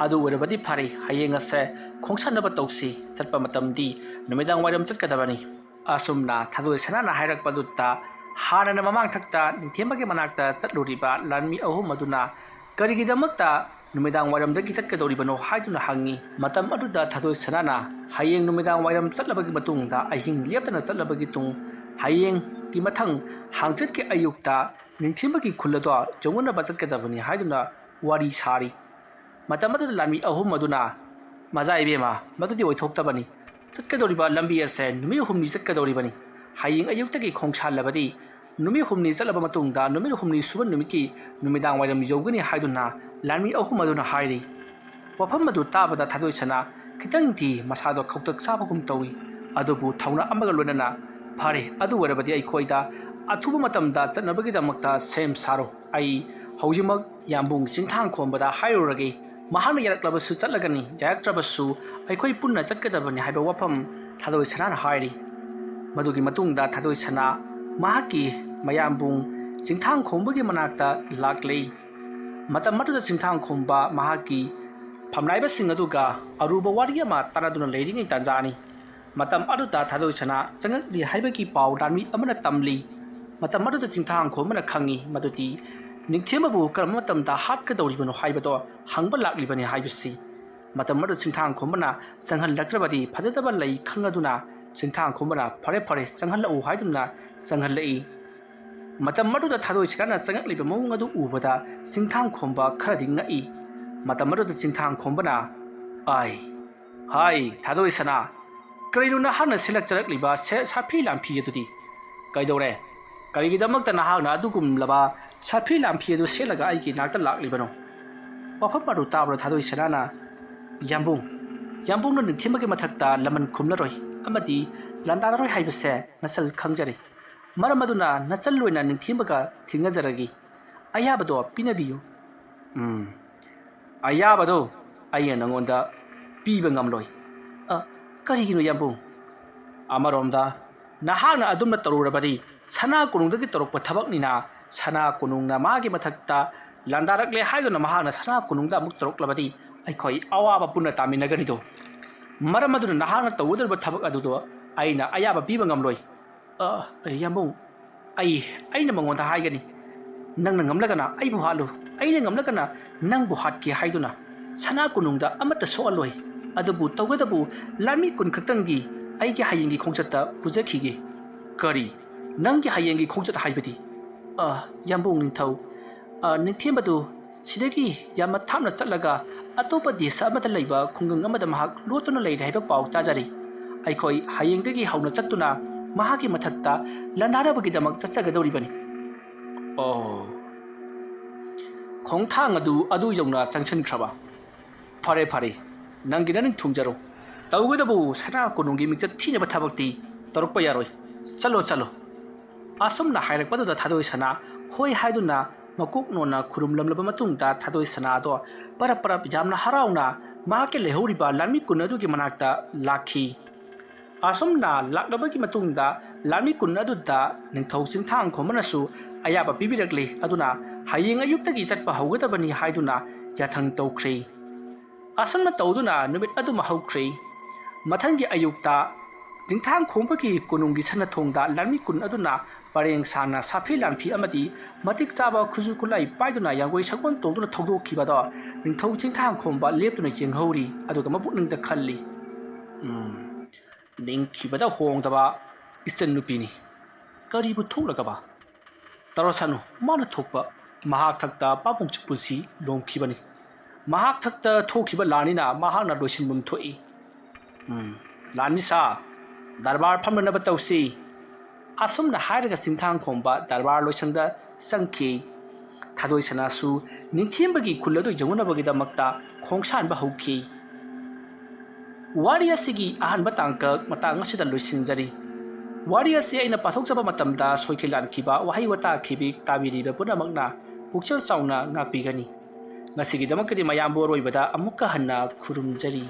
अदु ओरबदि फारे हयेंगसे खोंसनबा तौसी चटपा मतमदि नुमिदांग वाइरम चटकदबनि असुमना थादोइ सनाना हाइरकपदुता हानना ममांग थक्ता निथेमगे मनाक्ता चटलुरिबा लानमी अहुम अदुना करिगिदमक्ता नुमिदांग वाइरमदगी चटकदौरिबनो हाइदुना हंगी मतम अदुदा थादोइ सनाना हयेंग नुमिदांग वाइरम चटलबगी मतुंगदा अहिंग लेप्तना चटलबगी तुंग हयेंग की मथंग हांगचट के अयुक्ता निथेमगी खुल्लदो जौगनबा चटकदबनि हाइदुना वारी सारी मतम अदुदा लानमी अहुम अदुना मजाइबेमा मदुदि ओइथोक्तबनि चटकदौरिबा लंबी असे नुमि हुमनि चटकदौरिबनि हयेंग अयुक्तगी खोंगसालबदि नुमि हुमनि चटलबा मतुंगदा नुमि हुमनि सुबन नुमिकी नुमिदांग वाइरम यौगनि हाइदुना लानमी अहुम अदुना हाइरि वफम अदु ताबदा थादोइ सना खितंगदि मसादो खौतक साबगुम तौई अदुबु थौना अमगा लोनना फारे अदु वरबदि अइखोइदा अथुबा मतमदा चटनबगिदमक्ता सेम सारो अइ हौजिमक याम्बुंग चिंथांग खोंबदा हाइरोरगे महाना यारक्लबसु चटलगनि यारक्त्रबसु अइखोइ पुन्ना चटकदबनि हाइबा वफम थादोइ सनाना हाइरि मदुगी मतुंगदा थादोइ सना महाकी मयाम्बुंग चिंथांग खोंबगी मनाक्ता लाक्लै मतम मटुदा चिंथांग खोंबा महाकी फमनाइबसिंग अदुगा अरुबा वारी अमा तानादुना लेरिङै तांजानी मतम अदुदा थादोइ सना चंगकदि हाइबगी पाउ लानमी अमना तमली मतम अदुदा चिंथांग खोंबना खंगी मदुदि निथेमबु करम मतमदा हापकदौरिबनो हाइबदो हंगबा लाक्लिबनि हाइबसि मतम अदु चिंथांग खोंबना चंगहल लक्त्रबदि फजदबा लई खंगदुना चिंथांग खोंबना फरे फरे चंगहल उ हाइदुना चंगहल लई Matam maduda thadoi sirana changakliba mawung adu ubada singthang khomba kharadi ngai matam maduda singthang khombana ai hai thadoi sana kairuna hana selak charakliba sapi lampi adudi kaidore karigidamakta nahagna adugum laba sapi lampi adu selaga aigi nakta laklibano wafam madu tabra thadoi sanana yambung no nithimagi mathakta laman khumlaroi amadi landaroi haibase nasal khangjari maram aduna nachal loina ningthimbaga thingajaragi ayabado pinabiyu ayabado ayya nangonda piba ngamloi karigino yambung amaromda nahana adumna tarurabadi sana kunungdagi tarokpa thabaknina sana kunungna magi mathakta landarakle haiduna mahana sana kunungda amuk taroklabadi aikhoi awaba punna taminaganido maram aduna nahana tawudarba thabak adudo aina ayaba piba ngamloi yambung aina mangonda haigani nangna ngamlagana aibu halu aina ngamlagana nangbu hatki haiduna sana kunungda amata soaloi adubu tawgadabu lami kun khaktangi aigi hayengi khongchatta pujakhige kari nanggi hayengi khongchat haibadi yambung ningthau ningthembadu sidagi yamma thamna chatlaga atopa desa amata leiba khungang amada mahak lotuna leida haiba pau tajari aikhoi hayengdagi hauna chattuna mahaki mathakta landarabagi chachagadouribani khongthang adu yongna changchankraba fare nangina ning thungjaro tawgadabu sana kunungi michat thine bathabakti torokpa yaroi chalo asumna hairakpaduda thadoi sana hoi haiduna makuk nona khurumlamlaba matungda thadoi sana do para jamna harauna mahake lehoriba lami kunadugi manakta lakhi asumna laklabagi matungda lami kunaduda ningthau singthang khomanasu ayaba pibirakli aduna hayeng ayuktagi chatpa haugadabani haiduna yathang tawkhri asumna tawduna numit adu mahaukhri mathangi ayukta ningthang khombagi kunungi sanathongda lami kun aduna pareng sana safi lampi amadi matik chaba khuju kulai paiduna yangoi sakon tongduna thogdokhibada ningthau chingthang khomba leptuna jenghauri aduga mabukningda khalli ningkhibada hongdaba isten nupini karibu thoklagaba tarosanu mana thokpa mahak thakta papung chipusi longkhibani mahak thakta thokhiba lanina mahakna loisinbum thoi lanisa darbar phamnaba tawsi asumna hairaga singthang khomba darbar loisangda sangki thadoi sanasu ningthembagi khuladu jongunabagi damakta khongsan ba hauki wari asigi ahanba tangka matang asida loisinjari wari asi aina pathokjaba matamda soikilan khiba wahai wata khibi tabiriba punamakna pukchal chauna ngapigani ngasigi damakadi mayambo roibada amukka hanna khurumjari